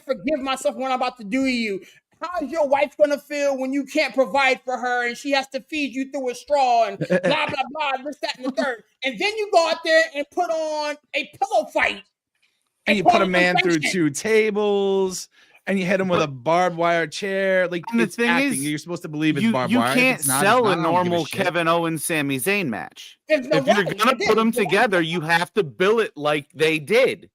forgive myself when I'm about to do you. How is your wife gonna feel when you can't provide for her and she has to feed you through a straw and blah blah blah, this, that, and the third? And then you go out there and put on a pillow fight. And you put a man through 2 tables, and you hit him with a barbed wire chair. Like, And the it's thing acting. is, You're supposed to believe it's barbed you wire. can't It's not, sell it's a not, I don't give normal shit. Kevin Owens Sami Zayn match. There's no If you're way. gonna put them together, you have to bill it like they did.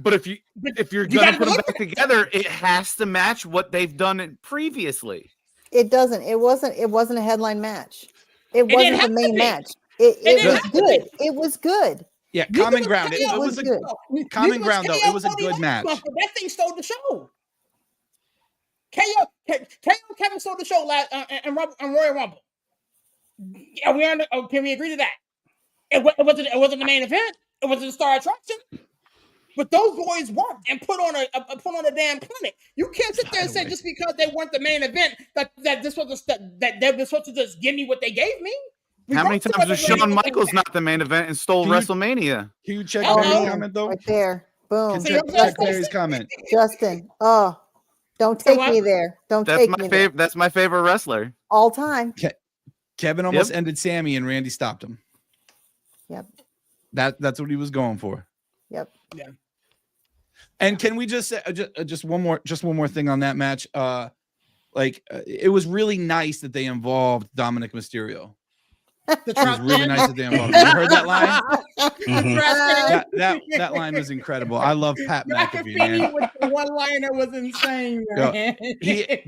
But if you're gonna put them back together, it has to match what they've done previously. It doesn't. It wasn't a headline match. It wasn't the main match. It was good. It was good. Yeah, common ground. It was a good. common ground, though. It was a good match. That thing stole the show. KO Kevin stole the show last and Royal Rumble. Can we agree to that? It wasn't the main event. It wasn't the star attraction. But those boys worked and put on a damn clinic. You can't sit there and say just because they weren't the main event that this was that they were supposed to just give me what they gave me. How many times was Shawn Michaels not the main event and stole WrestleMania? Can you check Barry's comment though? Right there. Boom. Check Barry's comment. Justin. Oh, don't take me there. That's my favorite wrestler. All time. Kevin almost ended Sammy and Randy stopped him. Yep. That's what he was going for. Yep. Yeah. And can we just say just one more thing on that match? It was really nice that they involved Dominic Mysterio. It was really nice that they involved him. You heard that line? That line was incredible. I love Pat McAfee, man. With the one line that was insane, man.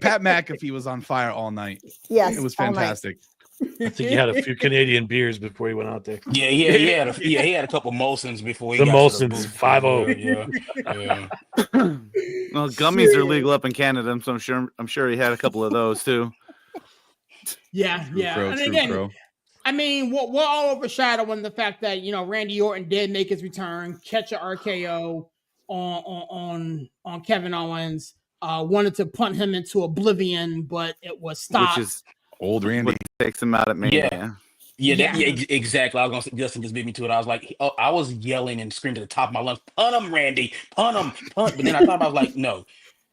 Pat McAfee was on fire all night. Yes, it was fantastic. I think he had a few Canadian beers before he went out there. Yeah, he had a couple Molsons before he the got Molsons, to the 5-0. Yeah. Well, gummies are legal up in Canada, so I'm sure he had a couple of those too. Yeah. And again, I mean, we're all overshadowing the fact that Randy Orton did make his return, catch a RKO on Kevin Owens. Wanted to punt him into oblivion, but it was stopped. Which is old Randy takes him out at Mania. Yeah, exactly. I was gonna say, Justin just beat me to it. I was like, I was yelling and screaming at the top of my lungs, "Punt him, Randy! Punt him, punt!" But then I thought I was like, no,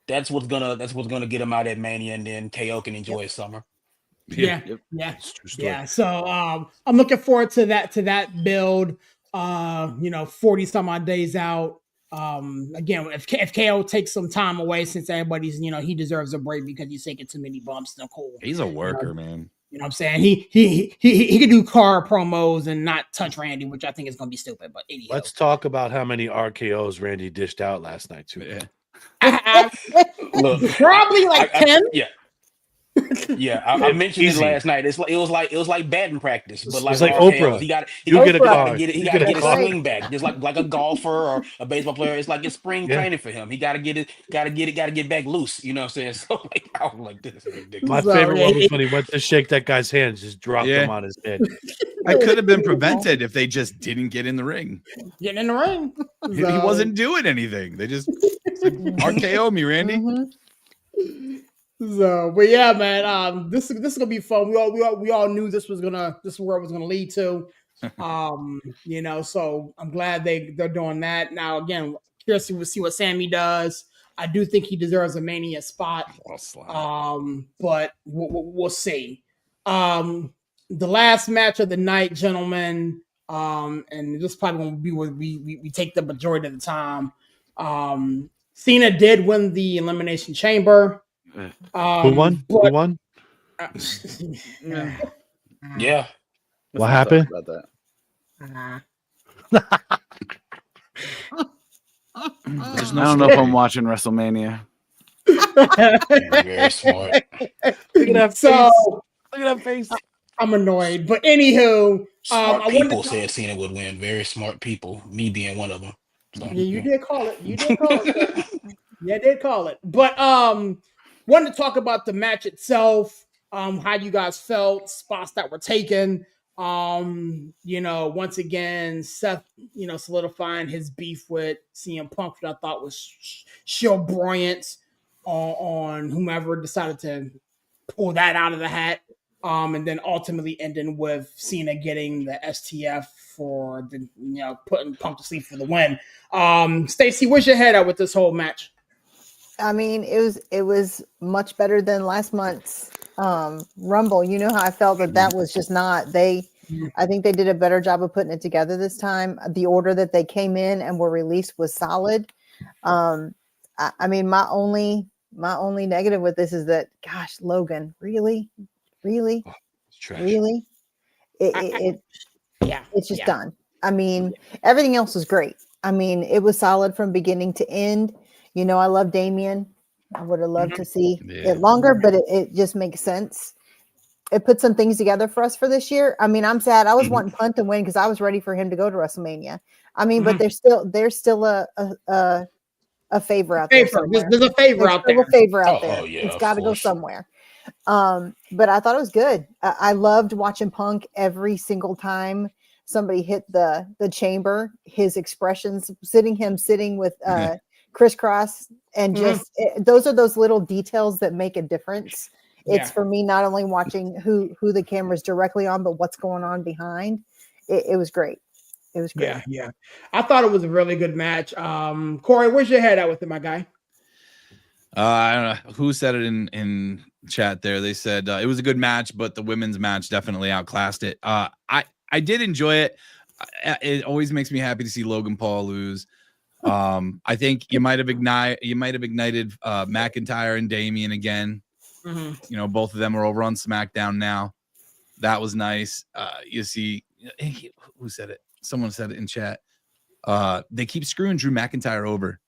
that's what's gonna get him out at Mania, and then KO can enjoy his summer. Yeah. So I'm looking forward to that build. 40 some odd days out. Again, if KO takes some time away, since everybody's he deserves a break because he's taking too many bumps. No, cool. He's a worker, man. You know what I'm saying? He could do car promos and not touch Randy, which I think is going to be stupid. But anyhow. Let's talk about how many RKOs Randy dished out last night too. Yeah. Look, probably like 10. Yeah, I mentioned it last night. It was like batting practice, but like Oprah. He got to get his swing back, just like a golfer or a baseball player. It's like it's spring training for him. He got to get back loose. You know what I'm saying? So I was like, this is ridiculous. My favorite one was when he went to shake that guy's hand, just dropped him on his head. That could have been prevented if they just didn't get in the ring. Get in the ring. He wasn't doing anything. They just said, RKO me, Randy. Mm-hmm. So, but yeah, man, this is gonna be fun. We all knew this is where it was gonna lead to. So I'm glad they're doing that. Now, again, curious to see what Sammy does. I do think he deserves a Mania spot. But we'll see. The last match of the night, gentlemen, and this is probably gonna be where we take the majority of the time. Cena did win the Elimination Chamber. Who won? Who won? Yeah. What happened? About that. I don't know if I'm watching WrestleMania. Very smart. Look at that face. I'm annoyed, but anywho, smart people said Cena would win. Very smart people. Me being one of them. So, yeah, you did call it. You did call it. Yeah, they call it. But wanted to talk about the match itself, how you guys felt, spots that were taken. Once again, Seth, solidifying his beef with CM Punk, which I thought was sheer brilliance on whomever decided to pull that out of the hat. And then ultimately ending with Cena getting the STF for putting Punk to sleep for the win. Stacey, where's your head at with this whole match? I mean, it was much better than last month's Rumble. You know how I felt that was just not they. I think they did a better job of putting it together this time. The order that they came in and were released was solid. I mean, my only negative with this is that, gosh, Logan, really, really, really, it's just done. I mean, everything else was great. I mean, it was solid from beginning to end. I love Damien. I would have loved to see it longer, but it just makes sense. It put some things together for us for this year. I mean, I'm sad. I was wanting Punt to win because I was ready for him to go to WrestleMania. I mean, but there's still a favor out there. There's a favor out there. A favor out there. Oh, yeah, it's got to go somewhere. But I thought it was good. I loved watching Punk every single time somebody hit the chamber. His expressions, sitting with Crisscross, and just those are those little details that make a difference. It's for me not only watching who the camera's directly on, but what's going on behind. It was great. It was great. Yeah. I thought it was a really good match. Corey, where's your head at with it, my guy? I don't know who said it in chat there. They said it was a good match, but the women's match definitely outclassed it. I did enjoy it. It always makes me happy to see Logan Paul lose. I think you might have ignited McIntyre and Damian again. Both of them are over on SmackDown now. That was nice. You see, who said it? Someone said it in chat. They keep screwing Drew McIntyre over.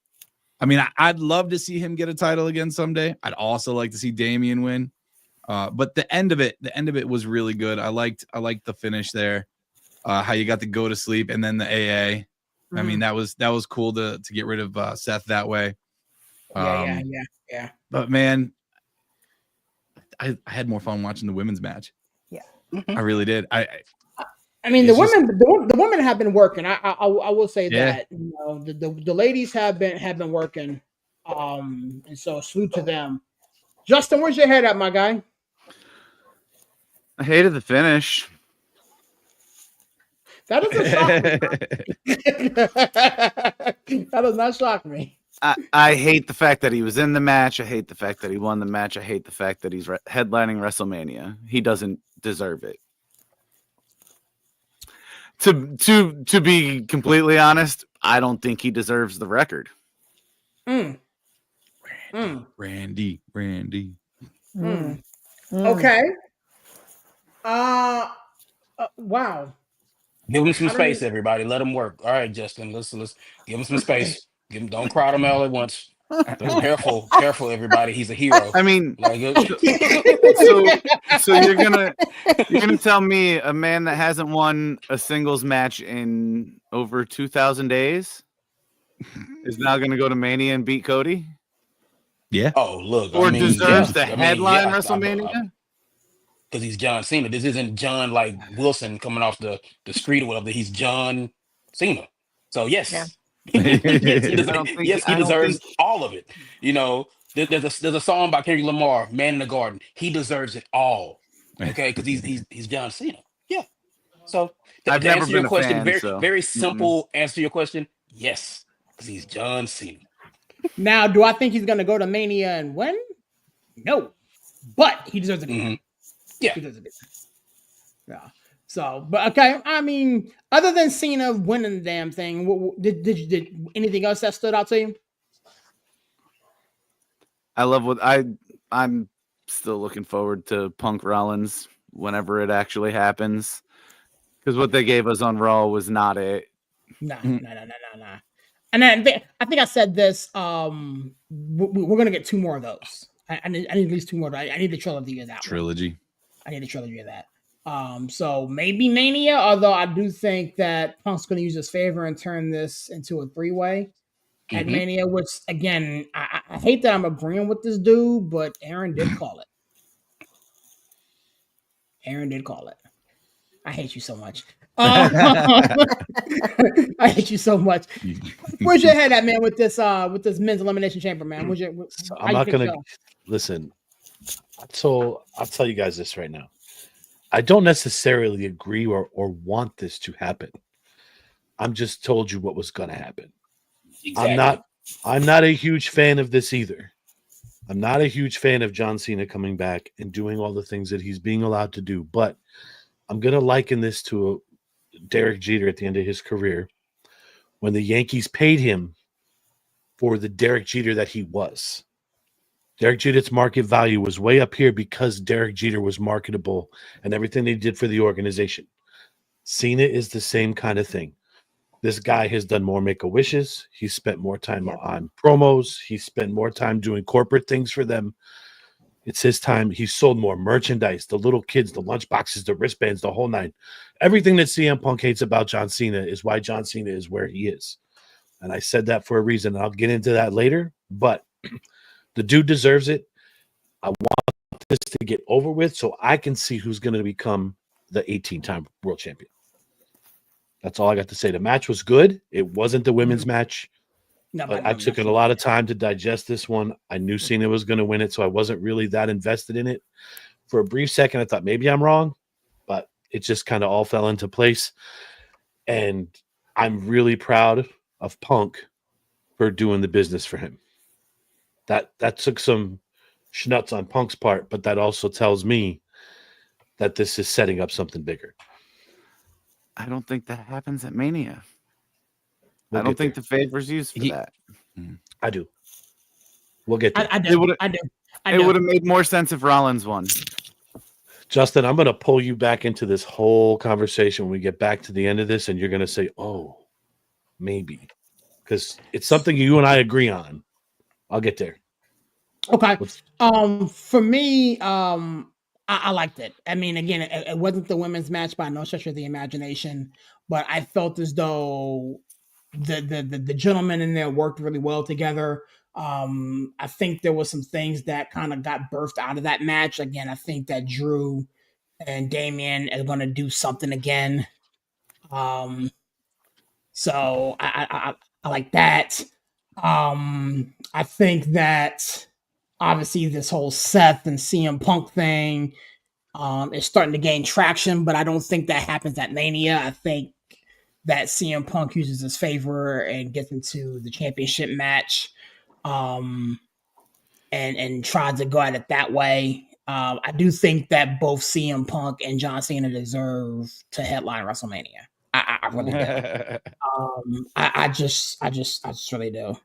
I mean, I'd love to see him get a title again someday. I'd also like to see Damian win. But the end of it was really good. I liked the finish there. How you got to go to sleep and then the AA. I mean, that was cool to get rid of Seth that way. Yeah. But man, I had more fun watching the women's match. Yeah, I really did. I mean, the women have been working. I will say that the ladies have been working. And so salute to them. Justin, where's your head at, my guy? I hated the finish. That doesn't shock me. That does not shock me. I hate the fact that he was in the match. I hate the fact that he won the match. I hate the fact that he's headlining WrestleMania. He doesn't deserve it. To be completely honest, I don't think he deserves the record. Randy. Okay. Wow. Give him some space, everybody. Let him work. All right, Justin. Let's give him some space. Don't crowd him all at once. Careful, everybody. He's a hero. I mean, so you're gonna tell me a man that hasn't won a singles match in over 2,000 days is now gonna go to Mania and beat Cody? Yeah. Oh, look. Deserves the headline WrestleMania? Because he's John Cena. This isn't John like Wilson coming off the street or whatever. He's John Cena. So yes. Yeah. Yes, he deserves all of it. There's a song by Kendrick Lamar, "Man in the Garden." He deserves it all. Okay, because he's John Cena. Yeah. So I've to never answer been your a question, fan, very simple answer to your question. Yes, because he's John Cena. Now, do I think he's going to go to Mania and win? No, but he deserves it. Yeah. He deserves it. Yeah. So, but okay. I mean, other than Cena winning the damn thing, did anything else that stood out to you? I love I'm still looking forward to Punk Rollins whenever it actually happens, because what they gave us on Raw was not it. No. And then I think I said this. We're gonna get 2 more of those. I need at least 2 more. I need the trilogy of that. Trilogy. I need the trilogy of that. So maybe Mania, although I do think that Punk's gonna use his favor and turn this into a 3-way. at Mhm. Mania, which again, I hate that I'm agreeing with this dude, but Aaron did call it. Aaron did call it. I hate you so much. I hate you so much. Where's your head at, man? With this men's elimination chamber, man. Where's your? So How I'm you not think gonna so? listen. So I'll tell you guys this right now. I don't necessarily agree or want this to happen. I'm just told you what was gonna happen. Exactly. I'm not a huge fan of this either. I'm not a huge fan of John Cena coming back and doing all the things that he's being allowed to do, but I'm gonna liken this to Derek Jeter at the end of his career when the Yankees paid him for the Derek Jeter that he was. Derek Jeter's market value was way up here because Derek Jeter was marketable and everything they did for the organization. Cena is the same kind of thing. This guy has done more Make-A-Wishes. He's spent more time Yep. on promos. He's spent more time doing corporate things for them. It's his time. He's sold more merchandise, the little kids, the lunchboxes, the wristbands, the whole nine. Everything that CM Punk hates about John Cena is why John Cena is where he is. And I said that for a reason. I'll get into that later, but the dude deserves it. I want this to get over with so I can see who's going to become the 18-time world champion. That's all I got to say. The match was good. It wasn't the women's match, No, but no, I took no. a lot of time to digest this one. I knew Cena was going to win it, so I wasn't really that invested in it. For a brief second, I thought maybe I'm wrong, but it just kind of all fell into place. And I'm really proud of Punk for doing the business for him. That took some schnutz on Punk's part, but that also tells me that this is setting up something bigger. I don't think that happens at Mania. We'll I don't get think there. the favor's used for that. I do. We'll get there. I It do. would've- I do. I It do. would have made more sense if Rollins won. Justin, I'm going to pull you back into this whole conversation when we get back to the end of this, and you're going to say, oh, maybe. Because it's something you and I agree on. I'll get there. Okay. What's- For me, I liked it. I mean, again, it wasn't the women's match by no stretch of the imagination, but I felt as though the gentlemen in there worked really well together. I think there was some things that kind of got birthed out of that match. Again, I think that Drew and Damian are going to do something again. So I like that. I think that obviously this whole Seth and CM Punk thing is starting to gain traction, but I don't think that happens at Mania. I think that CM Punk uses his favor and gets into the championship match, and tries to go at it that way. I do think that both CM Punk and John Cena deserve to headline WrestleMania. I really do. I just really do.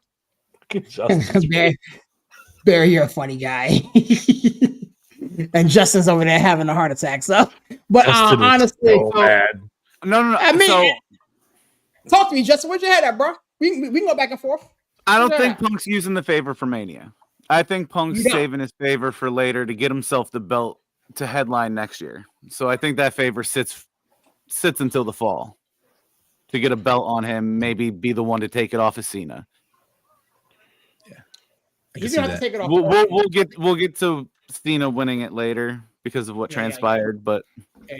Justin. Barry, you're a funny guy. And Justin's over there having a heart attack. So, but Justin is honestly, so bad. No. I mean, So talk to me, Justin. Where's your head at, bro? We can go back and forth. I don't Yeah. think Punk's using the favor for Mania. I think Punk's You don't? saving his favor for later to get himself the belt to headline next year. So I think that favor sits until the fall to get a belt on him, maybe be the one to take it off of Cena. He's gonna have to take it off. We'll get to Cena winning it later because of what transpired, but Yeah.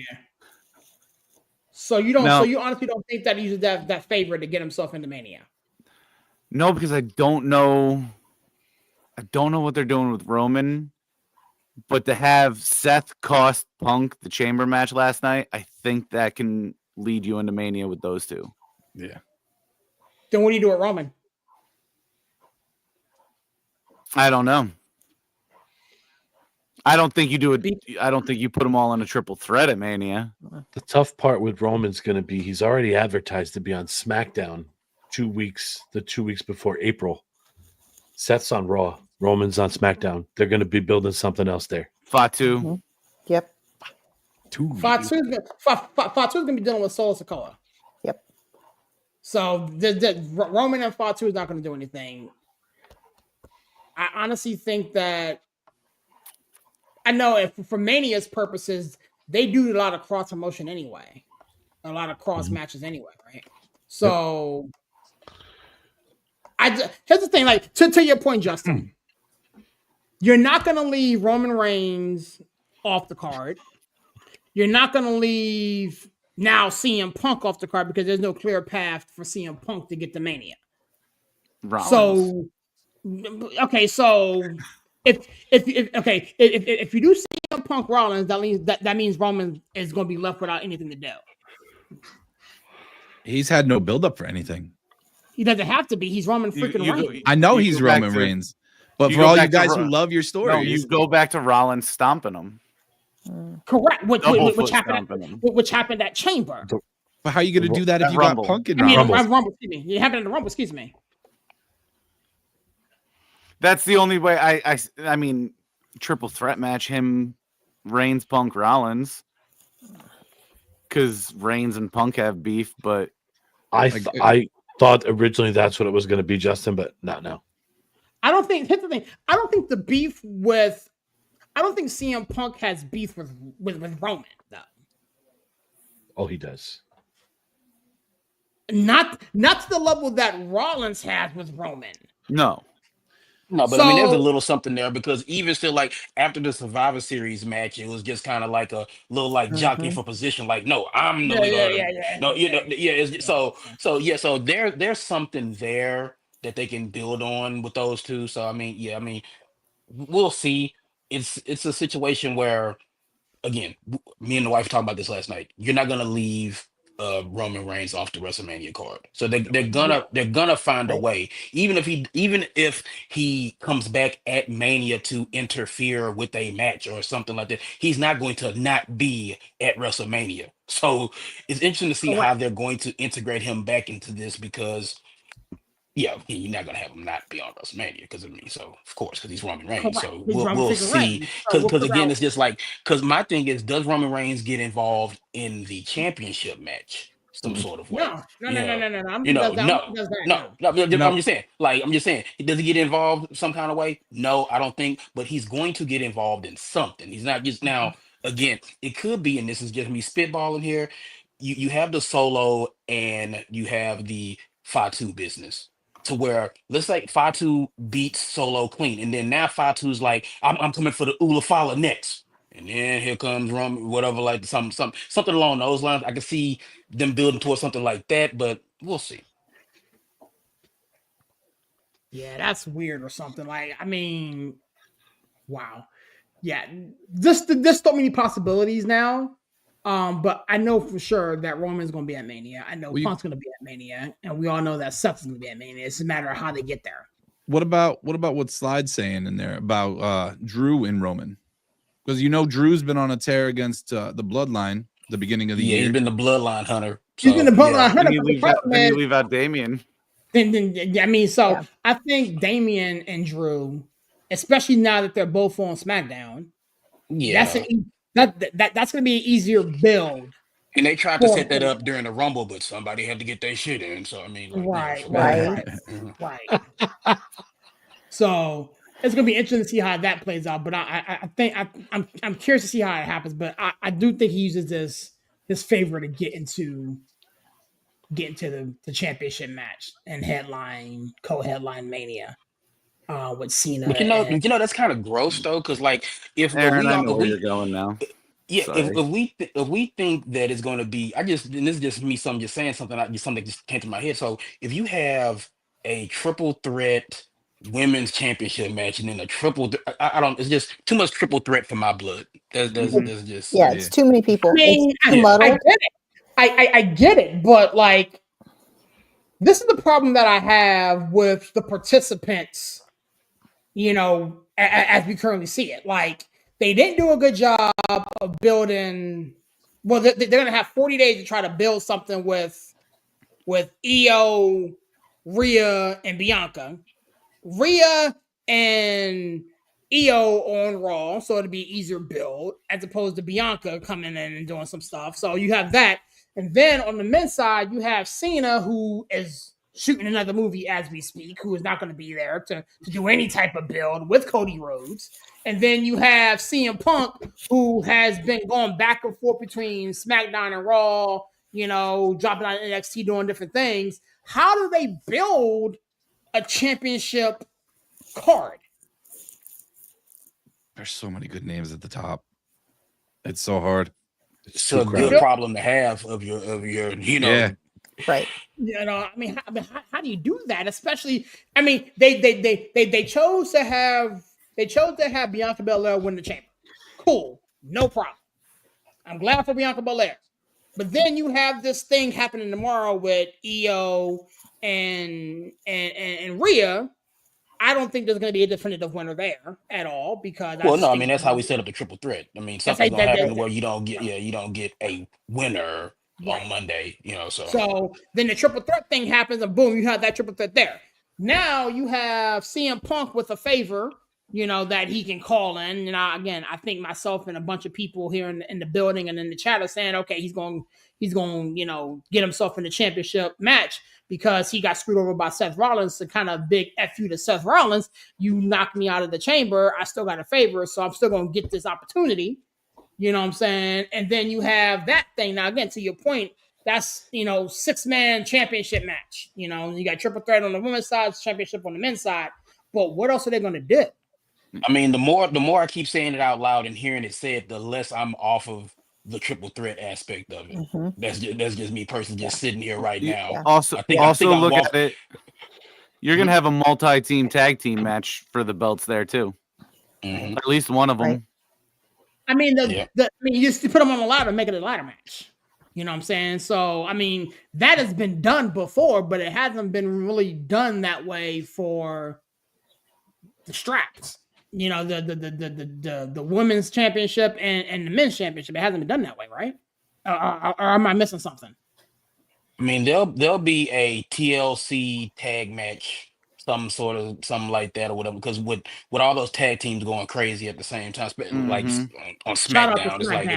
So you don't. No. So you honestly don't think that he uses that favor to get himself into Mania? no, because I don't know what they're doing with Roman, but to have Seth cost Punk the chamber match last night, I think that can lead you into Mania with those two. Yeah. Then what do you do with Roman? I don't know. I don't think you do it. I don't think you put them all in a triple threat at Mania. The tough part with Roman's going to be he's already advertised to be on SmackDown 2 weeks before April. Seth's on Raw. Roman's on SmackDown. They're going to be building something else there. Fatu. Mhm. Yep. Fatu's gonna be dealing with Solo Sikoa. Yep. So Roman and Fatu is not going to do anything. I honestly think that I know if for Mania's purposes, they do a lot of cross promotion anyway, a lot of cross matches anyway, right? So Here's the thing, like to your point, Justin. You're not going to leave Roman Reigns off the card. You're not going to leave now CM Punk off the card because there's no clear path for CM Punk to get to Mania. Rollins. So, okay, so if you do CM Punk Rollins, that means Roman is going to be left without anything to do. He's had no buildup for anything. He doesn't have to be. He's Roman freaking Reigns. I know he's Roman Reigns, but for all you guys who love your stories, you go back to Rollins stomping him. Correct. Which happened at Chamber. But how are you going to do that if you Rumble. got Punk in Rumble? Excuse me. You happened in the Rumble. Excuse me. That's the only way. I mean, triple threat match him, Reigns, Punk, Rollins, because Reigns and Punk have beef. But I thought originally that's what it was going to be, Justin, but not now. I don't think. Here's the thing. I don't think the beef with. I don't think CM Punk has beef with Roman though. Oh, he does. Not to the level that Rollins has with Roman. no. No, but I mean, there's a little something there because even still, like after the Survivor Series match, it was just kind of like a little like jockeying for position. Like, no, I'm the leader. No, you know, yeah. It's, so there's something there that they can build on with those two. So I mean, we'll see. It's a situation where, again, me and the wife were talking about this last night. You're not gonna leave Roman Reigns off the WrestleMania card, so they're gonna find a way. Even if he comes back at Mania to interfere with a match or something like that, he's not going to not be at WrestleMania. So it's interesting to see how they're going to integrate him back into this because. Yeah, you're not gonna have him not be on WrestleMania because of course, because he's Roman Reigns. So we'll see. Because again, it's just like because my thing is, does Roman Reigns get involved in the championship match some sort of way? No. I'm just saying. Like I'm just saying, does he get involved some kind of way? No, I don't think. But he's going to get involved in something. He's not just now. Again, it could be, and this is just me spitballing here. You have the Solo and you have the Fatu business. To where let's say Fatu beats Solo clean, and then now Fatu's like, I'm coming for the Ula Fala next, and then here comes Roman, whatever, like something along those lines. I can see them building towards something like that, but we'll see. Yeah, that's weird or something. Like, I mean, wow. Yeah, there's so many possibilities now. But I know for sure that Roman's going to be at Mania. I know Punk's going to be at Mania, and we all know that Seth's going to be at Mania. It's a matter of how they get there. What about what Slide's saying in there about Drew and Roman? Because Drew's been on a tear against the Bloodline the beginning of the year. He's been the Bloodline hunter. He's been the Bloodline hunter. Then you leave out Damian. I think Damian and Drew, especially now that they're both on SmackDown, that's going to be an easier build. And they tried to set that up during the Rumble, but somebody had to get their shit in. So I mean, right. So it's going to be interesting to see how that plays out. But I think I'm curious to see how it happens. But I do think he uses his favor to get into the championship match and co-headline Mania. With Cena, but that's kind of gross though, because like if I know where you're going now. Yeah, if we think that it's going to be, and this is just me, something that just came to my head. So if you have a triple threat women's championship match and then a triple, it's just too much triple threat for my blood. There's just it's too many people. I get it. I get it, but like this is the problem that I have with the participants. As we currently see it, like they didn't do a good job of building. Well, they're going to have 40 days to try to build something with Io, Rhea, and Bianca. Rhea and Io on Raw, so it'll be easier build as opposed to Bianca coming in and doing some stuff. So you have that, and then on the men's side, you have Cena, who is shooting another movie as we speak, who is not going to be there to do any type of build with Cody Rhodes. And then you have CM Punk, who has been going back and forth between SmackDown and Raw, dropping on NXT, doing different things. How do they build a championship card. There's so many good names at the top. It's so hard. It's a good problem to have of your Yeah. Right. You know, I mean, how do you do that? Especially, I mean, they chose to have Bianca Belair win the chamber. Cool, no problem. I'm glad for Bianca Belair. But then you have this thing happening tomorrow with Io and Rhea. I don't think there's going to be a definitive winner there at all because well, no, I mean that's how we set up the triple threat. I mean something's gonna happen where you don't get a winner on Monday, you know. So then the triple threat thing happens, and boom, you have that triple threat there. Now you have CM Punk with a favor, you know, that he can call in. And I think myself and a bunch of people here in the building and in the chat are saying, okay, he's going, you know, get himself in the championship match because he got screwed over by Seth Rollins. To kind of big F you to Seth Rollins. You knocked me out of the chamber. I still got a favor, so I'm still going to get this opportunity. You know what I'm saying? And then you have that thing. Now, again, to your point, that's, you know, 6-man championship match. You know, you got triple threat on the women's side, championship on the men's side. But what else are they going to do? I mean, the more I keep saying it out loud and hearing it said, the less I'm off of the triple threat aspect of it. Mm-hmm. That's just me personally just sitting here right now. Yeah. Also, I think look at it. You're gonna have a multi-team tag team match for the belts there too. Mm-hmm. At least one of them. Right. I mean, you just put them on a ladder, make it a ladder match. You know what I'm saying? So, I mean, that has been done before, but it hasn't been really done that way for the straps. You know, the women's championship and the men's championship. It hasn't been done that way, right? Or am I missing something? I mean, there'll be a TLC tag match, something like that or whatever. Because with all those tag teams going crazy at the same time, like on SmackDown, it's like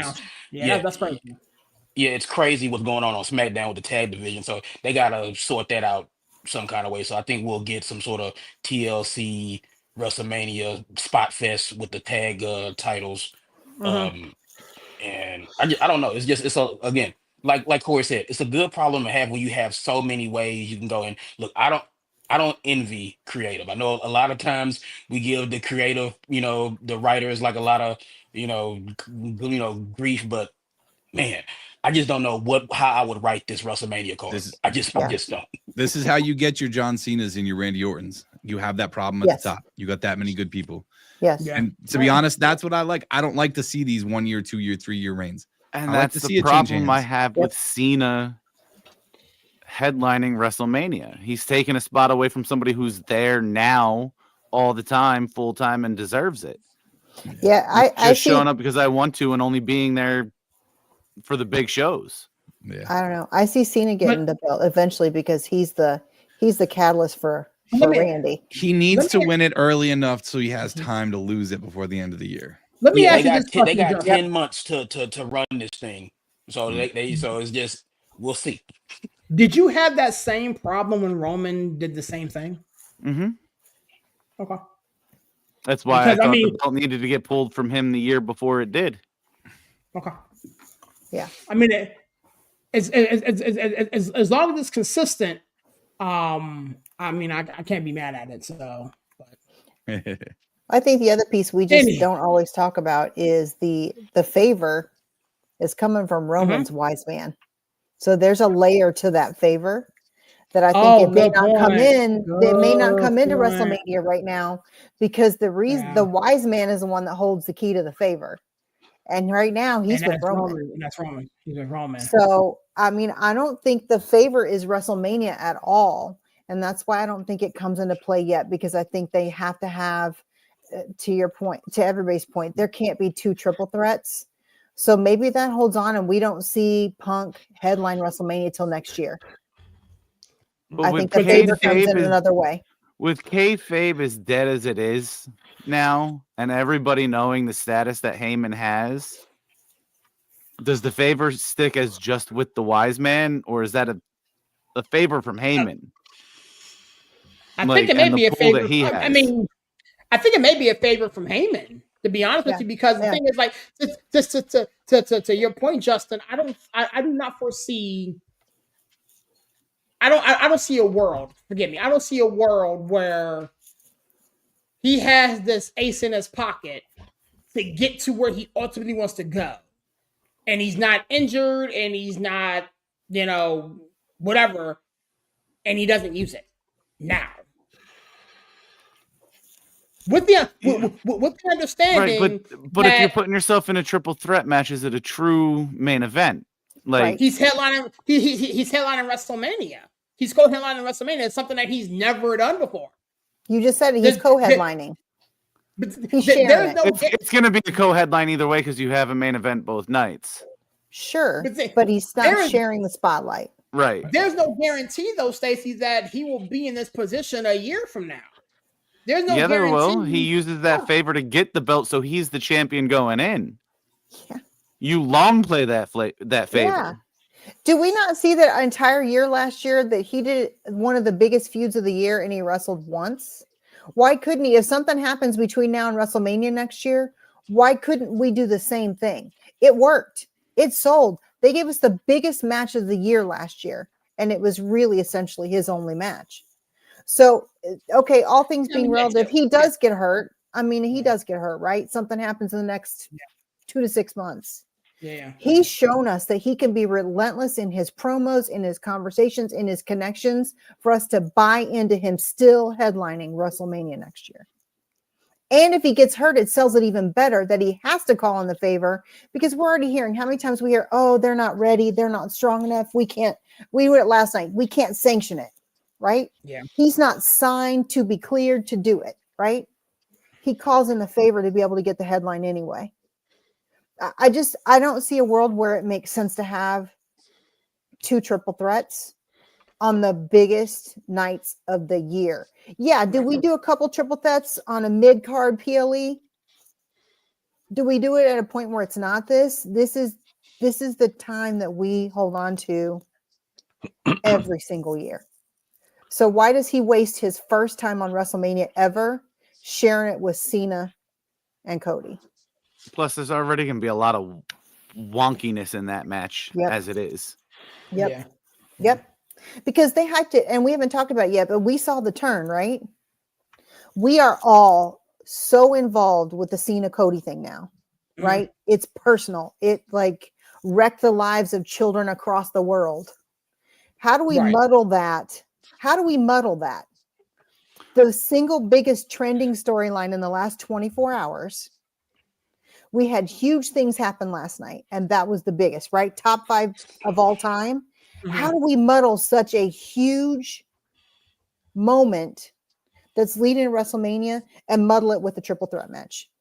that's crazy. Yeah, it's crazy what's going on SmackDown with the tag division. So they gotta sort that out some kind of way. So I think we'll get some sort of TLC WrestleMania spot fest with the tag titles. And I don't know. Again, like Corey said, it's a good problem to have when you have so many ways you can go. And look, I don't envy creative. I know a lot of times we give the creative, you know, the writers like a lot of, grief, but man, I just don't know how I would write this WrestleMania card. I just don't. This is how you get your John Cena's and your Randy Ortons. You have that problem at the top. You got that many good people. Yes. And to be honest, that's what I like. I don't like to see these 1 year, 2 year, 3 year reigns. And that's the problem I have with Cena headlining WrestleMania. He's taking a spot away from somebody who's there now all the time, full time, and deserves it. Yeah, I showing up because I want to and only being there for the big shows. Yeah. I don't know. I see Cena getting the belt eventually because he's the catalyst for Randy. He needs to win it early enough so he has time to lose it before the end of the year. Let me ask you this question. They got 10 months to run this thing. So so it's just we'll see. Did you have that same problem when Roman did the same thing? Mm-hmm. Okay. That's why I thought the belt needed to get pulled from him the year before it did. Okay. Yeah. I mean, as long as it's consistent, I mean, I can't be mad at it. So, but. I think the other piece we just don't always talk about is the favor is coming from Roman's wise man. So there's a layer to that favor that I think it may not come in. It may not come into WrestleMania right now because the wise man is the one that holds the key to the favor. And right now he's with Roman. That's Roman. He's with Roman. So, I mean, I don't think the favor is WrestleMania at all. And that's why I don't think it comes into play yet, because I think they have to have, to your point, to everybody's point, there can't be two triple threats. So maybe that holds on and we don't see Punk headline WrestleMania till next year. But I think the favor comes in another way. With kayfabe as dead as it is now, and everybody knowing the status that Heyman has, does the favor stick as just with the wise man, or is that a favor from Heyman? I think it may be a favor. I mean, I think it may be a favor from Heyman, to be honest with you, because the thing is, like, just to your point, Justin, I do not foresee I don't see a world. Forgive me. I don't see a world where he has this ace in his pocket to get to where he ultimately wants to go, and he's not injured, and he's not, whatever, and he doesn't use it now. With the understanding, Right, but if you're putting yourself in a triple threat match, is it a true main event? Like Right. he's headlining, he's headlining WrestleMania. He's co-headlining WrestleMania. It's something that he's never done before. You just said he's co-headlining. But He's sharing there's it. no it's going to be a co-headline either way because you have a main event both nights. Sure, But but he's not sharing the spotlight. Right. There's no guarantee, though, Stacey, that he will be in this position a year from now. There's no there guarantee. will. He uses that favor to get the belt, so he's the champion going in. Yeah. You long play that favor. Yeah. Do we not see that entire year last year that he did one of the biggest feuds of the year and he wrestled once? Why couldn't he? If something happens between now and WrestleMania next year, why couldn't we do the same thing? It worked. It sold. They gave us the biggest match of the year last year, and it was really essentially his only match. So, okay, all things being relative, he does get hurt. I mean, he does get hurt, right? Something happens in the next 2 to 6 months. Yeah. He's shown us that he can be relentless in his promos, in his conversations, in his connections for us to buy into him still headlining WrestleMania next year. And if he gets hurt, it sells it even better that he has to call in the favor because we're already hearing how many times we hear, oh, they're not ready. They're not strong enough. We did it last night. We can't sanction it. Right? Yeah. He's not signed to be cleared to do it. Right? He calls in the favor to be able to get the headline anyway. I don't see a world where it makes sense to have 2 triple threats on the biggest nights of the year. Yeah. Do we do a couple triple threats on a mid-card PLE? Do we do it at a point where it's not this? This is the time that we hold on to every single year. So why does he waste his first time on WrestleMania ever sharing it with Cena and Cody? Plus, there's already going to be a lot of wonkiness in that match as it is. Yep. Yeah. Yep. Because they hyped it, and we haven't talked about it yet, but we saw the turn, right? We are all so involved with the Cena Cody thing now, right? It's personal. It like wrecked the lives of children across the world. How do we muddle that? How do we muddle that? The single biggest trending storyline in the last 24 hours. We had huge things happen last night, and that was the biggest, right? Top 5 of all time. Mm-hmm. How do we muddle such a huge moment that's leading to WrestleMania and muddle it with a triple threat match?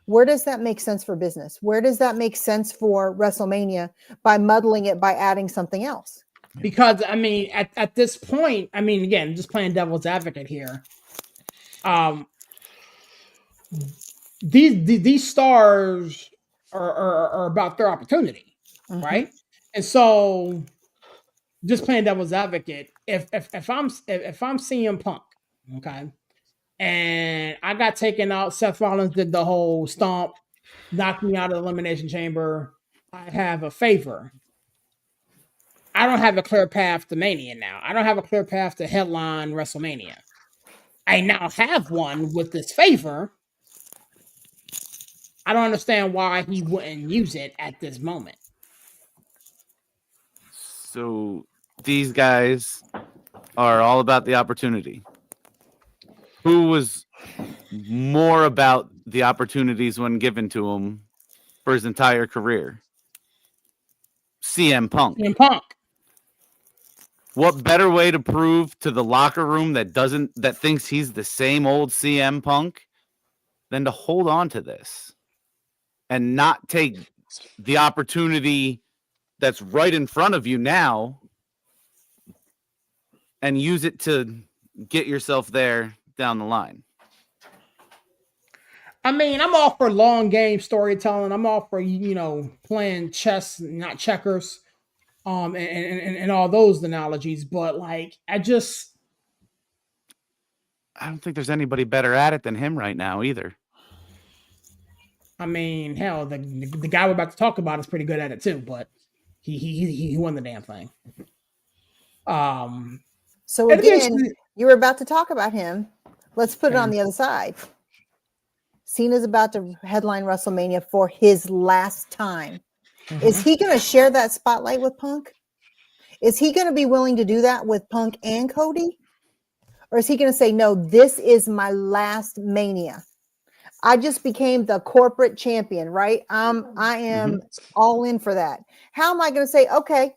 Where does that make sense for business? Where does that make sense for WrestleMania by muddling it by adding something else? Because, I mean, at this point, I mean, again, just playing devil's advocate here. These stars are about their opportunity, right? And so, just playing devil's advocate, if I'm CM Punk, okay, and I got taken out, Seth Rollins did the whole stomp, knocked me out of the Elimination Chamber, I have a favor. I don't have a clear path to Mania now. I don't have a clear path to headline WrestleMania. I now have one with this favor. I don't understand why he wouldn't use it at this moment. So these guys are all about the opportunity. Who was more about the opportunities when given to him for his entire career? CM Punk. CM Punk. What better way to prove to the locker room that thinks he's the same old CM Punk than to hold on to this and not take the opportunity that's right in front of you now and use it to get yourself there down the line? I mean, I'm all for long game storytelling. I'm all for, playing chess, not checkers. And all those analogies, but like I don't think there's anybody better at it than him right now either. I mean, hell, the guy we're about to talk about is pretty good at it too, but he won the damn thing. So And again, eventually- you were about to talk about him. Let's put it on Okay. the other side. Cena's about to headline WrestleMania for his last time. Is he going to share that spotlight with Punk? Is he going to be willing to do that with Punk and Cody? Or is he going to say, no, this is my last Mania? I just became the corporate champion, right? I am all in for that. How am I going to say, okay,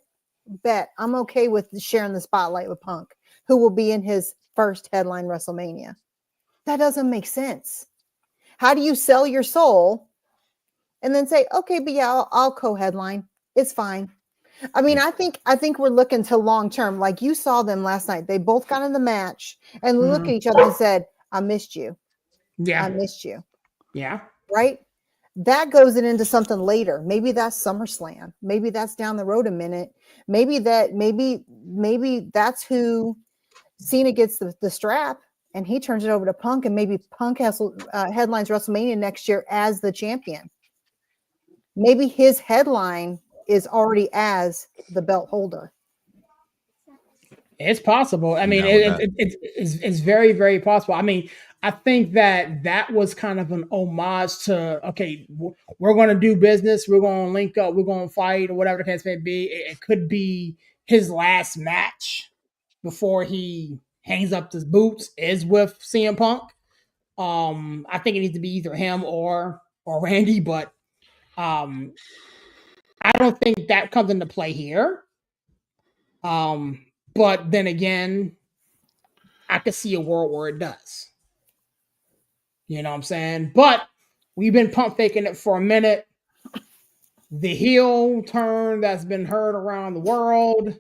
bet I'm okay with sharing the spotlight with Punk, who will be in his first headline WrestleMania? That doesn't make sense. How do you sell your soul and then say, okay, but yeah, I'll co-headline. It's fine. I mean, I think we're looking to long term. Like you saw them last night. They both got in the match and look at each other and said, I missed you. Yeah. I missed you. Yeah. Right? That goes into something later. Maybe that's SummerSlam. Maybe that's down the road a minute. Maybe that's who Cena gets the strap and he turns it over to Punk, and maybe Punk has headlines WrestleMania next year as the champion. Maybe his headline is already as the belt holder. It's possible. I mean, No, it's very, very possible. I mean, I think that was kind of an homage to, okay, we're going to do business. We're going to link up. We're going to fight or whatever the case may be. It could be his last match before he hangs up his boots is with CM Punk. I think it needs to be either him or Randy, but I don't think that comes into play here. But then again, I could see a world where it does. You know what I'm saying? But we've been pump faking it for a minute. The heel turn that's been heard around the world.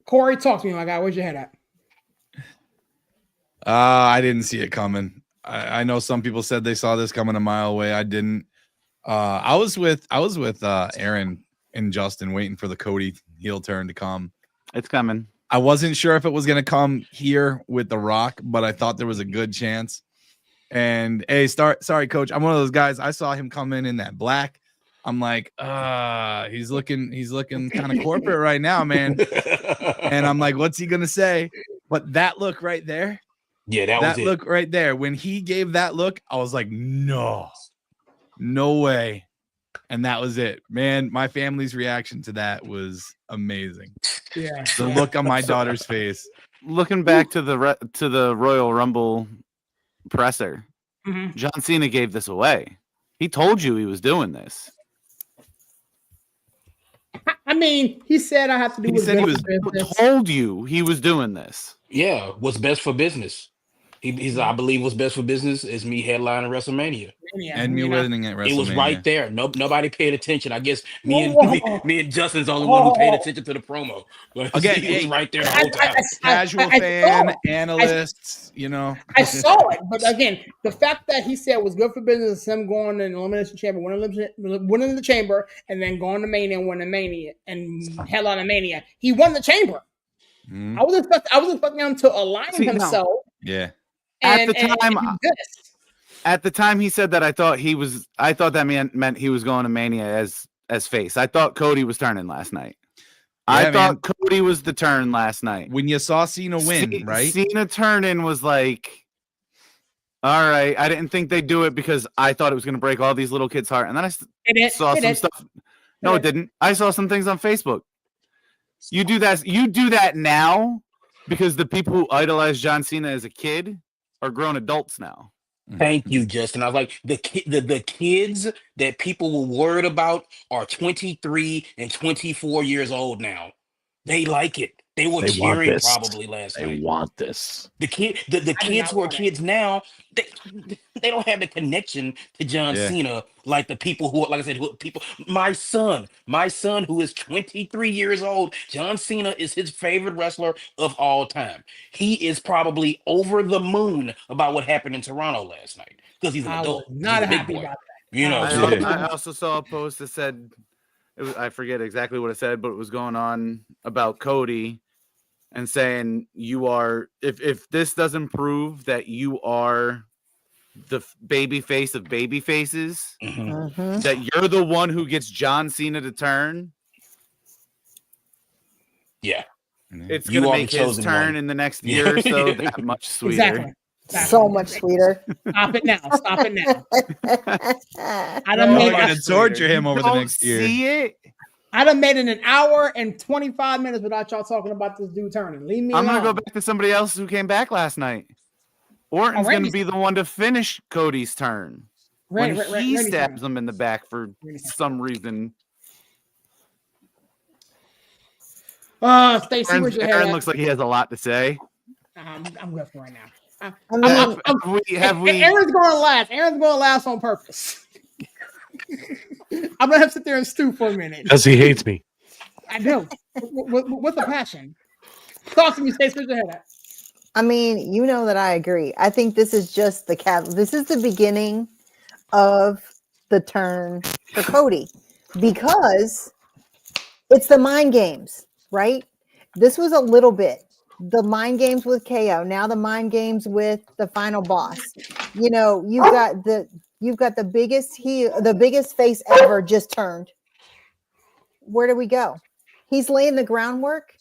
Corey, talk to me, my guy. Where's your head at? I didn't see it coming. I know some people said they saw this coming a mile away. I didn't. I was with Aaron and Justin waiting for the Cody heel turn to come. It's coming. I wasn't sure if it was going to come here with The Rock, but I thought there was a good chance. And hey, sorry, Coach. I'm one of those guys. I saw him come in that black. I'm like, he's looking kind of corporate right now, man. And I'm like, what's he gonna say? But that look right there, Yeah, that was it. look right there. When he gave that look, I was like, no way. And that was it, man. My family's reaction to that was amazing. Yeah. The look on my daughter's face. Looking back to the Royal Rumble presser, Mhm. John Cena gave this away. He told you he was doing this. I mean, he said I have to do He what's said he best was for business. told you he was doing this. Yeah, what's best for business. He's I believe what's best for business is me headlining WrestleMania. Yeah, And me you know. winning at WrestleMania. It was right there. Nobody paid attention. I guess Whoa. me and Justin's the only one who paid attention to the promo. But Again, he was hey, right there the whole time. Casual I fan, saw it. analysts, you know. I saw it, but again, the fact that he said was good for business is him going in the Elimination Chamber, winning the Chamber, and then going to Mania and winning Mania and headlining Mania. He won the Chamber. Mhm. I was expecting him to align See, no. himself. Yeah. At the and time, do this. At the time he said that, I thought that meant he was going to Mania as face. I thought Cody was turning last night. I thought Cody was the turn last night. When you saw Cena win, right? Cena turning was like, all right. I didn't think they'd do it because I thought it was going to break all these little kids' heart. And then I saw some stuff. No, it didn't. I saw some things on Facebook. You do that now because the people who idolized John Cena as a kid are grown adults now. Thank you, Justin. I was like, the kids that people were worried about are 23 and 24 years old now. They like it. They were cheering probably last night. They want this. The kids who are kids now, they don't have the connection to John Cena like the people who, like I said, my son who is 23 years old, John Cena is his favorite wrestler of all time. He is probably over the moon about what happened in Toronto last night because he's an adult. Not he's a big happy boy. about that. You know, I also saw a post that said, I forget exactly what it said, but it was going on about Cody and saying you are, if this doesn't prove that you are the baby face of baby faces, that you're the one who gets John Cena to turn, It's You gonna are the make his chosen turn one. in the next year or so that much sweeter. Exactly. So much sweeter. Stop it now. Stop it now. I Y'all done made are gonna torture him over the Don't next year. see it. I done made it an hour and 25 minutes without y'all talking about this dude turning. Leave me I'm alone. gonna go back to somebody else who came back last night. Orton's gonna Randy's- be the one to finish Cody's turn when he Randy's stabs turn. him in the back for Randy's turn. some reason. Stacey, where's your head Aaron at? looks like he has a lot to say. I'm good for right now. I mean, Have we? Aaron's going last. Aaron's going last on purpose. I'm gonna have to sit there and stew for a minute. Because he hates me. I know. With a passion. Talk to me, Stacey. Where's your head at? I mean, you know that I agree. I think this is just the this is the beginning of the turn for Cody because it's the mind games, right? This was a little bit the mind games with KO. Now the mind games with the final boss. You know, you've got the biggest face ever just turned. Where do we go? He's laying the groundwork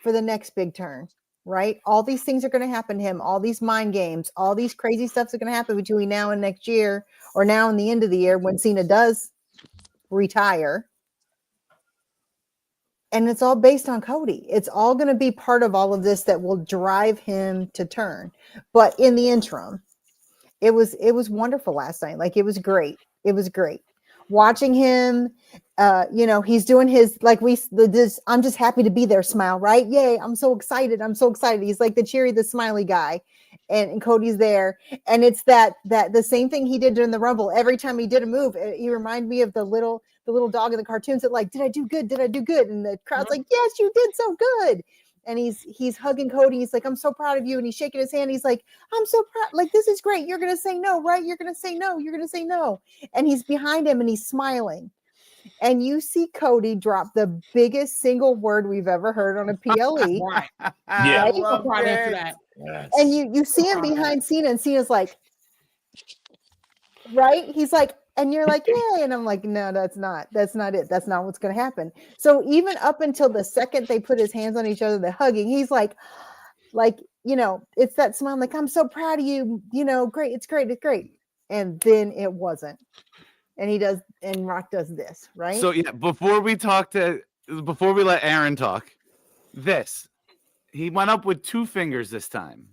for the next big turn. Right? All these things are going to happen to him. All these mind games, all these crazy stuffs are going to happen between now and next year, or now and the end of the year when Cena does retire. And it's all based on Cody. It's all going to be part of all of this that will drive him to turn. But in the interim, it was wonderful last night. Like it was great. It was great. Watching him, you know, he's doing his this I'm just happy to be there smile, right? Yay, I'm so excited. I'm so excited. He's like the smiley guy. And Cody's there. And it's that the same thing he did during the Rumble. Every time he did a move, he reminded me of the little dog in the cartoons that like, did I do good? Did I do good? And the crowd's like, yes, you did so good. And he's hugging Cody. He's like, I'm so proud of you. And he's shaking his hand. He's like, I'm so proud. Like, this is great. You're going to say no, right? You're going to say no. You're going to say no. And he's behind him and he's smiling. And you see Cody drop the biggest single word we've ever heard on a PLE. Right. Yeah. Right? Right after that. And you see him behind Cena and Cena's like, right? He's like, and you're like, yay. And I'm like, no, that's not it. That's not what's going to happen. So even up until the second they put his hands on each other, they're hugging. He's like, you know, it's that smile. Like, I'm so proud of you. You know, great. It's great. It's great. And then it wasn't. And Rock does this, right? So yeah, before we let Aaron talk, he went up with 2 fingers this time.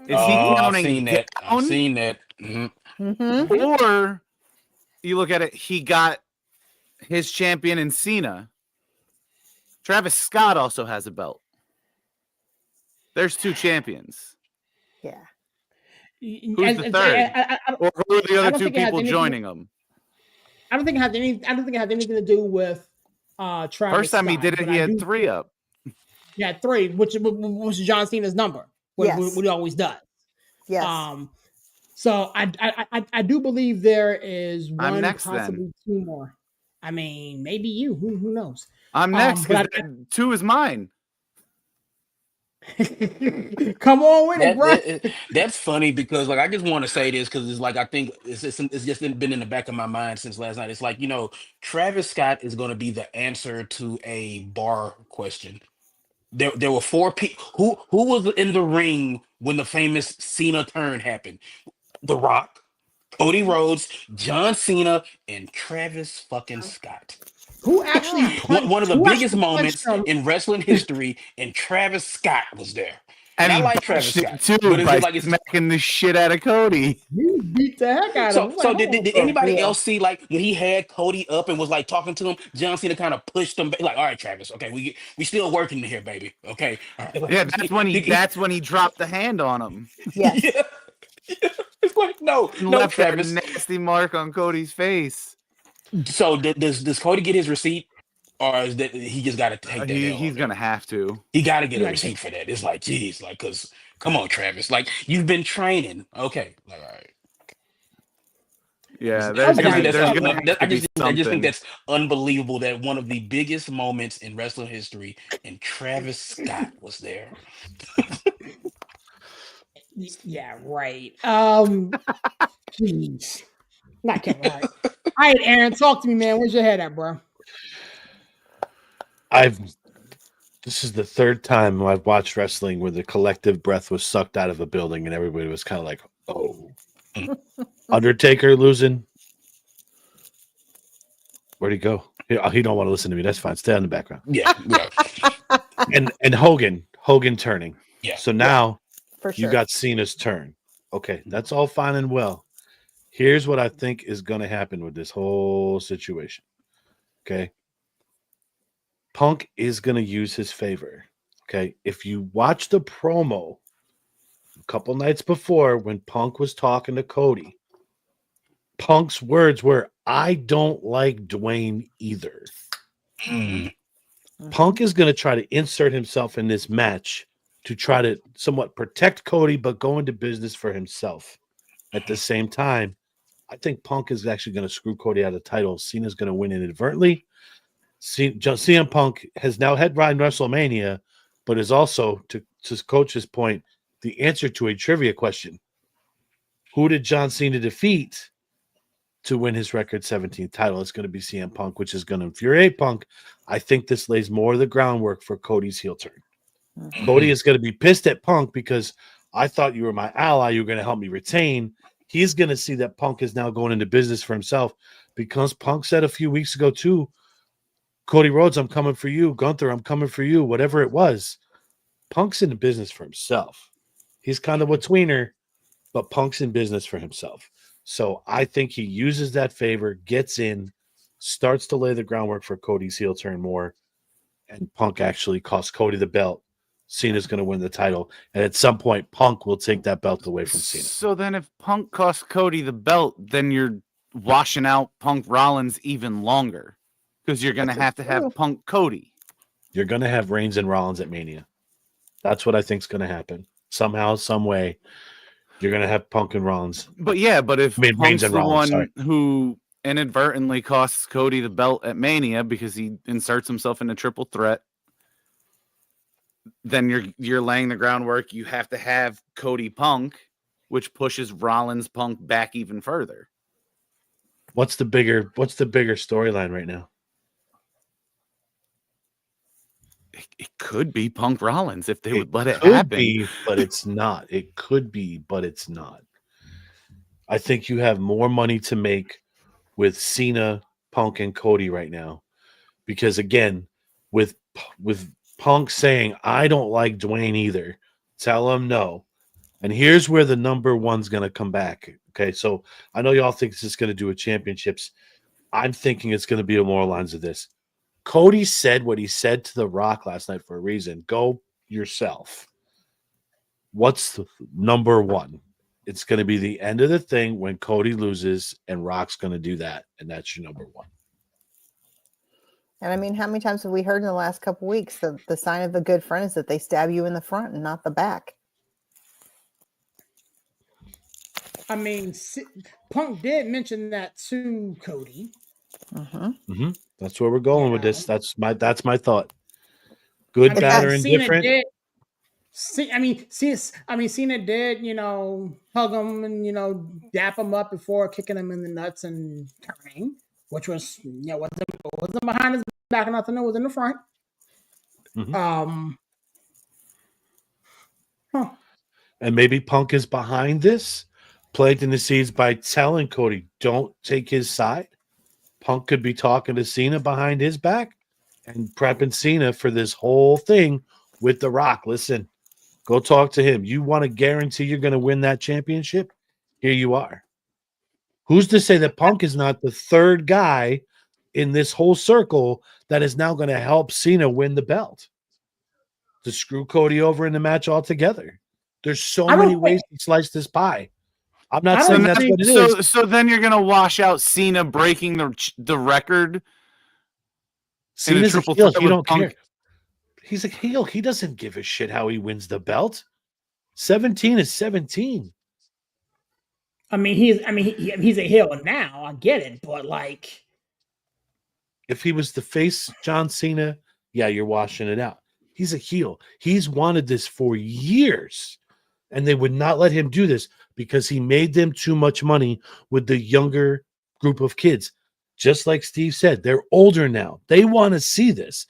Is he I've counting seen that. I've down? seen that. Mhm. Mm-hmm. Or you look at it, he got his champion in Cena. Travis Scott also has a belt. There's 2 champions. Yeah. Who's the third? Or who are the other 2 people joining him? I don't think it has anything to do with Travis. First time he Scott, did it, he had 3 up. Yeah, 3, which was John Cena's number. What he always does. Yes. So I do believe there is I'm one, next, possibly 2 more. I mean, maybe you. Who knows? I'm next because 2 is mine. Come on with it, bro. That's funny because like I just want to say this because it's like I think it's just been in the back of my mind since last night. It's like, you know, Travis Scott is going to be the answer to a bar question. There were 4 people who was in the ring when the famous Cena turn happened. The Rock, Cody Rhodes, John Cena, and Travis fucking Scott. Who actually One of the biggest moments him? in wrestling history, and Travis Scott was there. And I he like Travis botched Scott, it too but by it's smacking the shit out of Cody. You beat the heck out of him. so did anybody else see like when he had Cody up and was like talking to him? John Cena kind of pushed him back, like, all right, Travis, okay, we still working here, baby. Okay, all right. Yeah, that's when he dropped the hand on him. Yes. Yeah. It's like no, Left Travis. that nasty mark on Cody's face. So does Cody get his receipt, or is that he just got to take that? He's gonna have to. He got to get a receipt for that. It's like, geez, like, cause come on, Travis, like you've been training. Okay, like, all right. Yeah, I just think that's unbelievable that one of the biggest moments in wrestling history and Travis Scott was there. Yeah, right. Jeez. Not Kevin Hart. All right, Aaron, talk to me, man. Where's your head at, bro? This is the third time I've watched wrestling where the collective breath was sucked out of a building and everybody was kind of like, oh. Undertaker losing. Where'd he go? He don't want to listen to me. That's fine. Stay on the background. Yeah, yeah, And Hogan turning. yeah. So now For you sure. got Cena's turn. Okay, that's all fine and well. Here's what I think is going to happen with this whole situation. Okay. Punk is going to use his favor. Okay. If you watch the promo a couple nights before when Punk was talking to Cody, Punk's words were, I don't like Dwayne either. Mm. Punk is going to try to insert himself in this match to try to somewhat protect Cody, but go into business for himself. At the same time, I think Punk is actually going to screw Cody out of the title. Cena's going to win inadvertently. CM Punk has now headlined WrestleMania, but is also, to Coach's point, the answer to a trivia question. Who did John Cena defeat to win his record 17th title? It's going to be CM Punk, which is going to infuriate Punk. I think this lays more of the groundwork for Cody's heel turn. Cody is going to be pissed at Punk because I thought you were my ally. You were going to help me retain. He's going to see that Punk is now going into business for himself because Punk said a few weeks ago, too, Cody Rhodes, I'm coming for you. Gunther, I'm coming for you. Whatever it was, Punk's in the business for himself. He's kind of a tweener, but Punk's in business for himself. So I think he uses that favor, gets in, starts to lay the groundwork for Cody's heel turn more, and Punk actually costs Cody the belt. Cena's going to win the title, and at some point, Punk will take that belt away from Cena. So then if Punk costs Cody the belt, then you're washing out Punk Rollins even longer because you're going to have Punk Cody. You're going to have Reigns and Rollins at Mania. That's what I think is going to happen. Somehow, some way, you're going to have Punk and Rollins. But if Reigns Punk's and the Rollins, one who inadvertently costs Cody the belt at Mania because he inserts himself in a triple threat, then you're laying the groundwork. You have to have Cody Punk, which pushes Rollins Punk back even further. What's the bigger storyline right now? It could be Punk Rollins if they would let it could happen. be, but it's not. It could be, but it's not. I think you have more money to make with Cena, Punk, and Cody right now. Because again, with Punk saying, I don't like Dwayne either, tell him no. And here's where the number one's going to come back. Okay, so I know y'all think this is going to do with championships. I'm thinking it's going to be along the lines of this. Cody said what he said to The Rock last night for a reason. Go yourself. What's the number one? It's going to be the end of the thing when Cody loses, and Rock's going to do that, and that's your number one. And I mean, how many times have we heard in the last couple of weeks that the sign of a good friend is that they stab you in the front and not the back? I mean, Punk did mention that to Cody. That's where we're going with this. That's my thought. Good, bad, or indifferent. Cena did, hug him and dap him up before kicking him in the nuts and turning, which was wasn't behind his back or nothing. It was in the front. And maybe Punk is behind this, planting the seeds by telling Cody, don't take his side. Punk could be talking to Cena behind his back and prepping Cena for this whole thing with The Rock. Listen, go talk to him. You want to guarantee you're going to win that championship? Here you are. Who's to say that Punk is not the third guy in this whole circle that is now going to help Cena win the belt? To screw Cody over in the match altogether. There's so many ways to slice this pie. I'm not saying that's what it is. So then you're going to wash out Cena breaking the record. Cena's a heel. He don't care. He's a heel. He doesn't give a shit how he wins the belt. 17 is 17. He's a heel now. I get it, but if he was the face, John Cena, yeah, you're washing it out. He's a heel. He's wanted this for years, and they would not let him do this because he made them too much money with the younger group of kids. Just like Steve said, they're older now. They want to see this.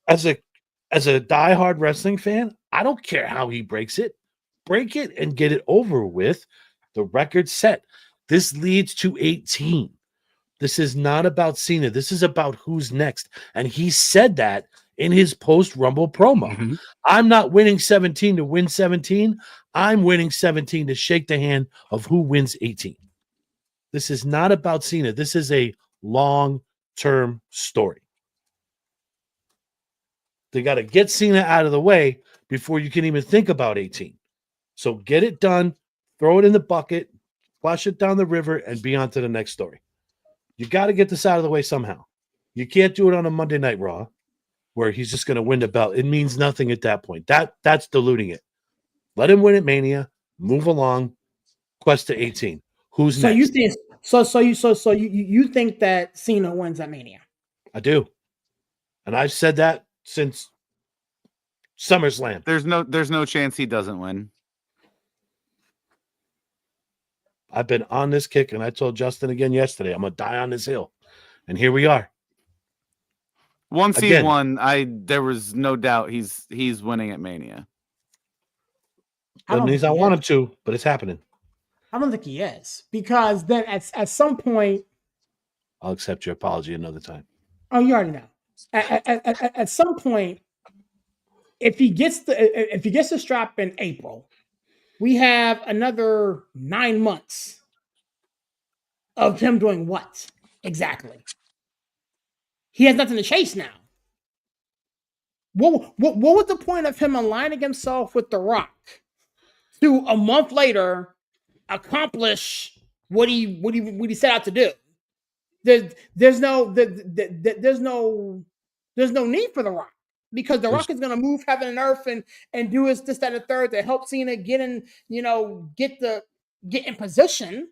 As a as a diehard wrestling fan, I don't care how he breaks it. Break it and get it over with. The record set. This leads to 18. This is not about Cena. This is about who's next. And he said that in his post-Rumble promo. Mhm. I'm not winning 17 to win 17. I'm winning 17 to shake the hand of who wins 18. This is not about Cena. This is a long-term story. They got to get Cena out of the way before you can even think about 18. So get it done, throw it in the bucket, flush it down the river, and be on to the next story. You got to get this out of the way somehow. You can't do it on a Monday Night Raw where he's just going to win the belt. It means nothing at that point. That's diluting it. Let him win at Mania, move along, quest to 18. Who's So next? you think you think that Cena wins at Mania? I do. And I've said that since SummerSlam. There's no chance he doesn't win. I've been on this kick, and I told Justin again yesterday, I'm going to die on this hill. And here we are. Once he Again. won, there was no doubt he's winning at Mania. Doesn't mean I want him to, but it's happening. I don't think he is, because then at some point, I'll accept your apology another time. oh, you already know. At some point, if he gets the strap in April, we have another 9 months of him doing what exactly? He has nothing to chase now. What was the point of him aligning himself with The Rock to a month later accomplish what he set out to do? There's no need for The Rock, because The Rock is going to move heaven and earth and do this, that, and the third to help Cena get in position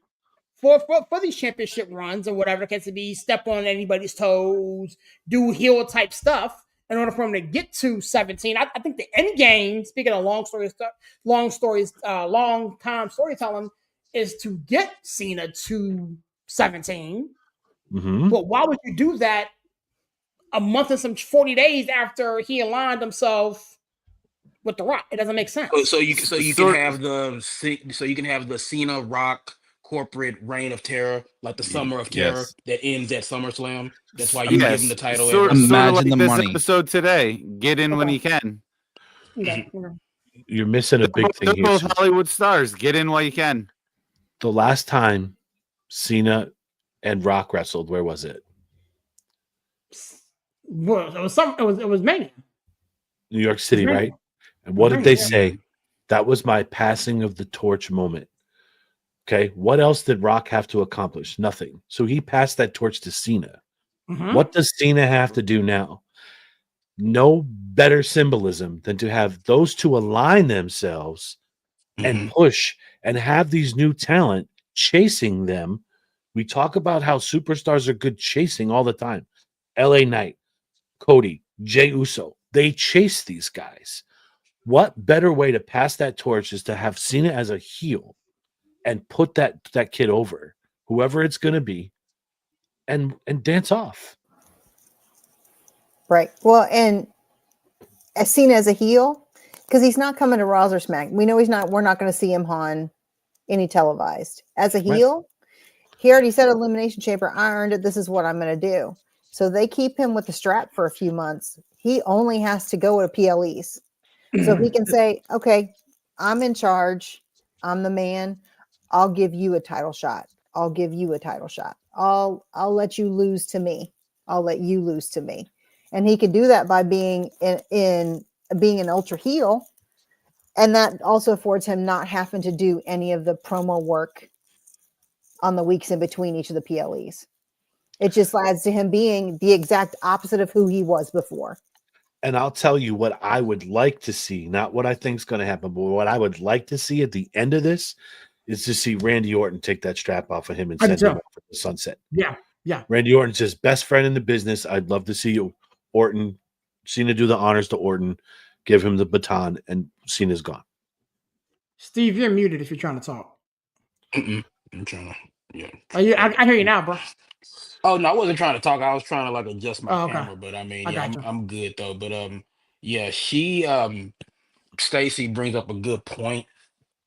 for these championship runs or whatever it can be, step on anybody's toes, do heel type stuff in order for him to get to 17. I think the end game, speaking of long time storytelling, is to get Cena to 17. Mm-hmm. But why would you do that a month and some 40 days after he aligned himself with The Rock? It doesn't make sense. So you can have the Cena Rock corporate reign of terror, like the summer of terror that ends at SummerSlam. That's why you give him the title. Sort of Imagine like the this money. episode today. Get in when you can. Okay. You're missing a big thing They're here. both Hollywood stars. Get in while you can. The last time Cena and Rock wrestled, where was it? Well, it was Mania. New York City, Mania. right? And what did they Mania. say? That was my passing of the torch moment. Okay, what else did Rock have to accomplish? Nothing. So he passed that torch to Cena. Mm-hmm. What does Cena have to do now? No better symbolism than to have those two align themselves and push and have these new talent chasing them. We talk about how superstars are good chasing all the time. LA Knight, Cody, Jey Uso, they chase these guys. What better way to pass that torch is to have Cena as a heel and put that kid over, whoever it's going to be, and dance off. Right. Well, and as Cena as a heel, because he's not coming to Raw or Smack. We know he's not. We're not going to see him on any televised. As a heel, he already said Elimination Chamber, I earned it. This is what I'm going to do. So they keep him with the strap for a few months. He only has to go to PLEs. So he can say, okay, I'm in charge. I'm the man. I'll give you a title shot. I'll give you a title shot. I'll let you lose to me. I'll let you lose to me. And he can do that by being in being an ultra heel. And that also affords him not having to do any of the promo work on the weeks in between each of the PLEs. It just adds to him being the exact opposite of who he was before. And I'll tell you what I would like to see, not what I think is going to happen, but what I would like to see at the end of this is to see Randy Orton take that strap off of him and send him off at the sunset. Yeah. Randy Orton's his best friend in the business. I'd love to see Cena do the honors to Orton, give him the baton, and Cena's gone. Steve, you're muted if you're trying to talk. I'm trying to. Yeah. I hear you now, bro. Oh no, I wasn't trying to talk. I was trying to adjust my okay. camera, but I mean, I'm good though. But Yeah, Stacy brings up a good point,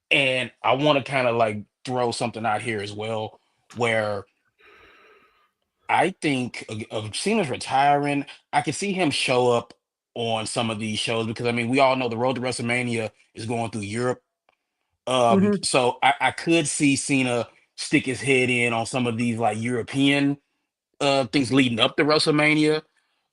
and I want to kind of like throw something out here as well, where I think of Cena's retiring. I can see him show up on some of these shows because I mean we all know the road to WrestleMania is going through Europe. Hmm. So I could see Cena stick his head in on some of these like European things leading up to WrestleMania.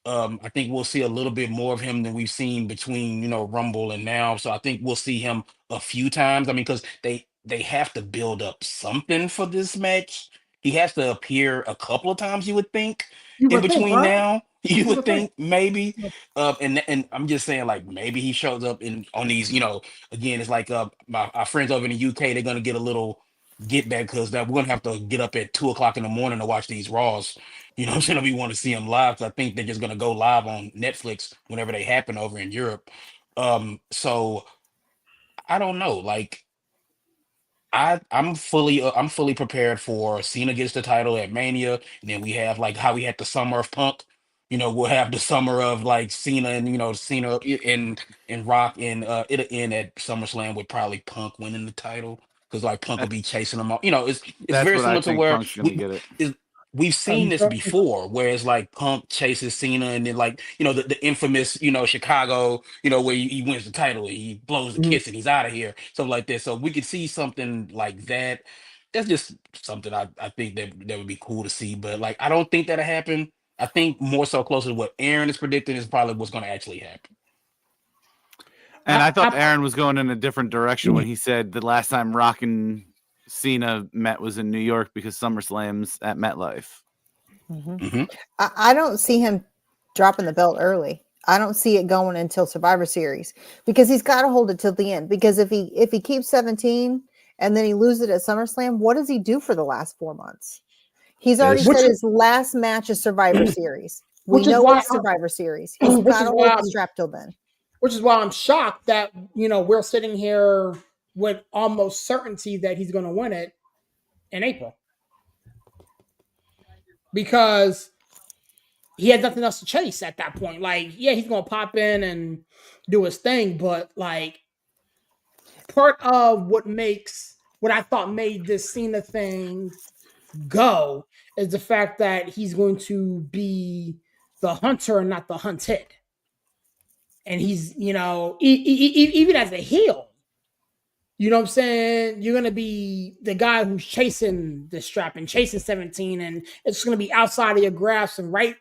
I think we'll see a little bit more of him than we've seen between Rumble and now. So I think we'll see him a few times. I mean, because they have to build up something for this match. He has to appear a couple of times, you would think, You in would think, between right? now. You You would would think. think maybe. And I'm just saying, like maybe he shows up in on these. Again, it's like our friends over in the UK. They're gonna get a little get back because that we're gonna have to get up at 2 o'clock in the morning to watch these Raws. What I'm saying? We want to see them live. 'Cause I think they're just gonna go live on Netflix whenever they happen over in Europe. So I don't know. Like I'm fully prepared for Cena gets the title at Mania, and then we have like how we had the summer of Punk. We'll have the summer of like Cena and Cena and Rock, and it'll end at SummerSlam with probably Punk winning the title because like Punk will That, be chasing him off. It's that's very what I similar to think where Punk's gonna we get it. is we've seen this before, where it's like Punk chases Cena, and then like the infamous Chicago, where he wins the title, and he blows the Mhm. kiss, and he's out of here, something like this. So we could see something like that. That's just something I think that would be cool to see. But like I don't think that'll happen. I think more so closer to what Aaron is predicting is probably what's going to actually happen. And I thought I, Aaron was going in a different direction when he said the last time Rock and Cena met was in New York because SummerSlam's at MetLife. Hmm. I don't see him dropping the belt early. I don't see it going until Survivor Series because he's got to hold it till the end. Because if he keeps 17 and then he loses it at SummerSlam, what does he do for the last 4 months? He's already That's which said is his last match is Survivor Series. We which is know why it's Survivor Series. He's which got is to hold why the strap till then. which is why I'm shocked that we're sitting here with almost certainty that he's going to win it in April because he had nothing else to chase at that point. Like, yeah, he's going to pop in and do his thing, but like part of what I thought made this Cena thing go is the fact that he's going to be the hunter and not the hunted. And he's, even as a heel, you know what I'm saying? You're gonna be the guy who's chasing the strap and chasing 17, and it's gonna be outside of your grasp. And right,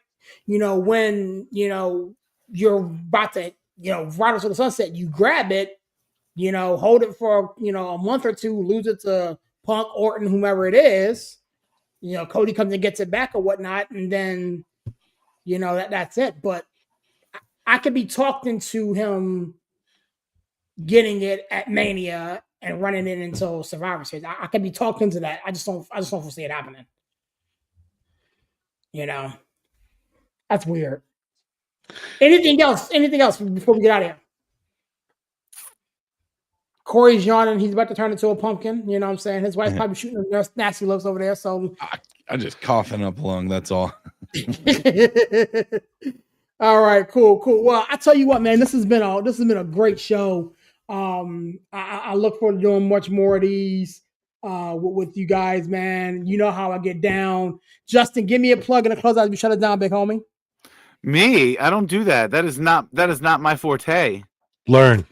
when you're about to, ride into the sunset, you grab it, hold it for a month or two, lose it to Punk, Orton, whomever it is. Cody comes and gets it back or whatnot, and then that's it. But I could be talked into him getting it at Mania and running it until Survivor Series. I could be talked into that. I just don't foresee it happening. You know, that's weird. Anything else? Anything else before we get out of here? Corey's yawning. He's about to turn into a pumpkin. You know what I'm saying? His wife's probably shooting nasty looks over there. So I'm just coughing up lung. That's all. all right, cool. Well, I tell you what, man, this has been a great show. I look forward to doing much more of these with you guys, man. You know how I get down. Justin, give me a plug and a close out. You shut it down, big homie. Me, I don't do that. That is not my forte. Learn.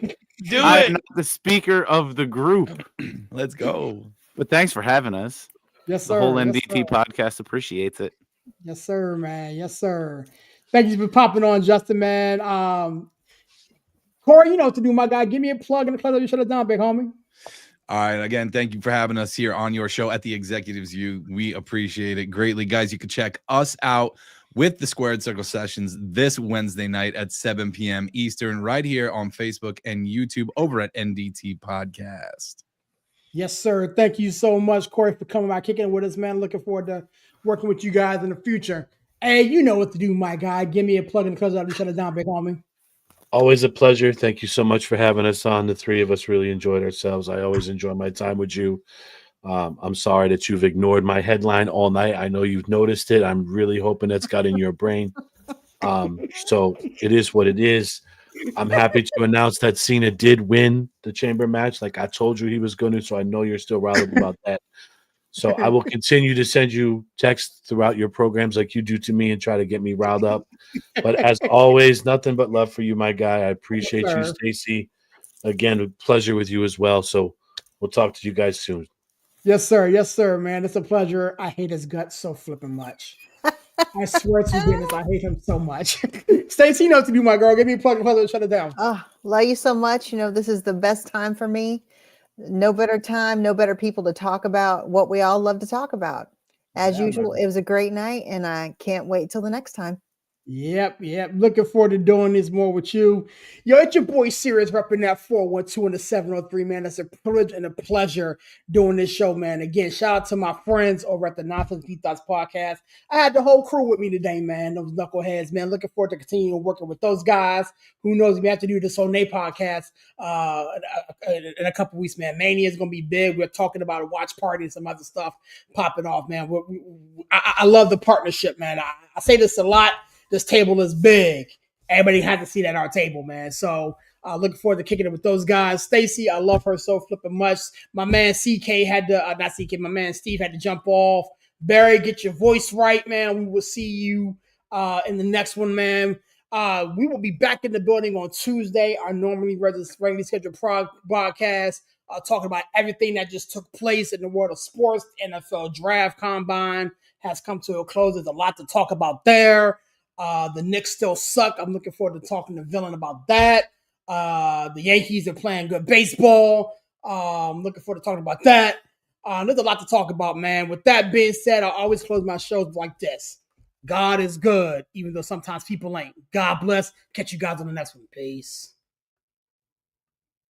Do I'm not the speaker of the group. Let's go. But thanks for having us. Yes, sir. The whole Yes, NDT sir. podcast appreciates it. Yes, sir, man. Yes, sir. Thank you for popping on, Justin, man. Corey, you know what to do, my guy. Give me a plug and a close out. You shut it down, big homie. All right. Again, thank you for having us here on your show at the Executives View. We appreciate it greatly. Guys, you can check us out with the Squared Circle Sessions this Wednesday night at 7 p.m. Eastern, right here on Facebook and YouTube over at NDT Podcast. Yes, sir. Thank you so much, Corey, for coming by, kicking it with us, man. Looking forward to working with you guys in the future. Hey, you know what to do, my guy. Give me a plug and close out. You shut it down, big homie. Always a pleasure. Thank you so much for having us on. The three of us really enjoyed ourselves. I always enjoy my time with you. I'm sorry that you've ignored my headline all night. I know you've noticed it. I'm really hoping that's got in your brain. So it is what it is. I'm happy to announce that Cena did win the chamber match, like I told you he was going to. So I know you're still riled up about that. So I will continue to send you texts throughout your programs like you do to me and try to get me riled up. But as always, nothing but love for you, my guy. I appreciate you, sir. Stacy. Again, a pleasure with you as well. So we'll talk to you guys soon. Yes, sir. Yes, sir, man. It's a pleasure. I hate his guts so flipping much. I swear to goodness, I hate him so much. Stacey, you know what to do, my girl. Give me a plug and shut it down. Oh, love you so much. You know, this is the best time for me. No better time, no better people to talk about what we all love to talk about. As Yeah, usual, man. it was a great night, and I can't wait till the next time. Yep. Looking forward to doing this more with you. Yo, it's your boy Sirius repping that 412 and the 703, man. It's a privilege and a pleasure doing this show, man. Again, shout out to my friends over at the Nonsense Deep Thoughts podcast. I had the whole crew with me today, man. Those knuckleheads, man. Looking forward to continuing working with those guys. Who knows? We have to do this on their podcast in a couple weeks, man. Mania is going to be big. We're talking about a watch party and some other stuff popping off, man. I love the partnership, man. I say this a lot. This table is big. Everybody had to see that at our table, man. So looking forward to kicking it with those guys. Stacy, I love her so flipping much. My man CK had to, not CK, my man Steve had to jump off. Barry, get your voice right, man. We will see you in the next one, man. We will be back in the building on Tuesday, our normally regularly scheduled broadcast, talking about everything that just took place in the world of sports. NFL draft combine has come to a close. There's a lot to talk about there. The Knicks still suck. I'm looking forward to talking to Villain about that. The Yankees are playing good baseball. I'm looking forward to talking about that. There's a lot to talk about, man. With that being said, I always close my shows like this. God is good, even though sometimes people ain't. God bless. Catch you guys on the next one. Peace.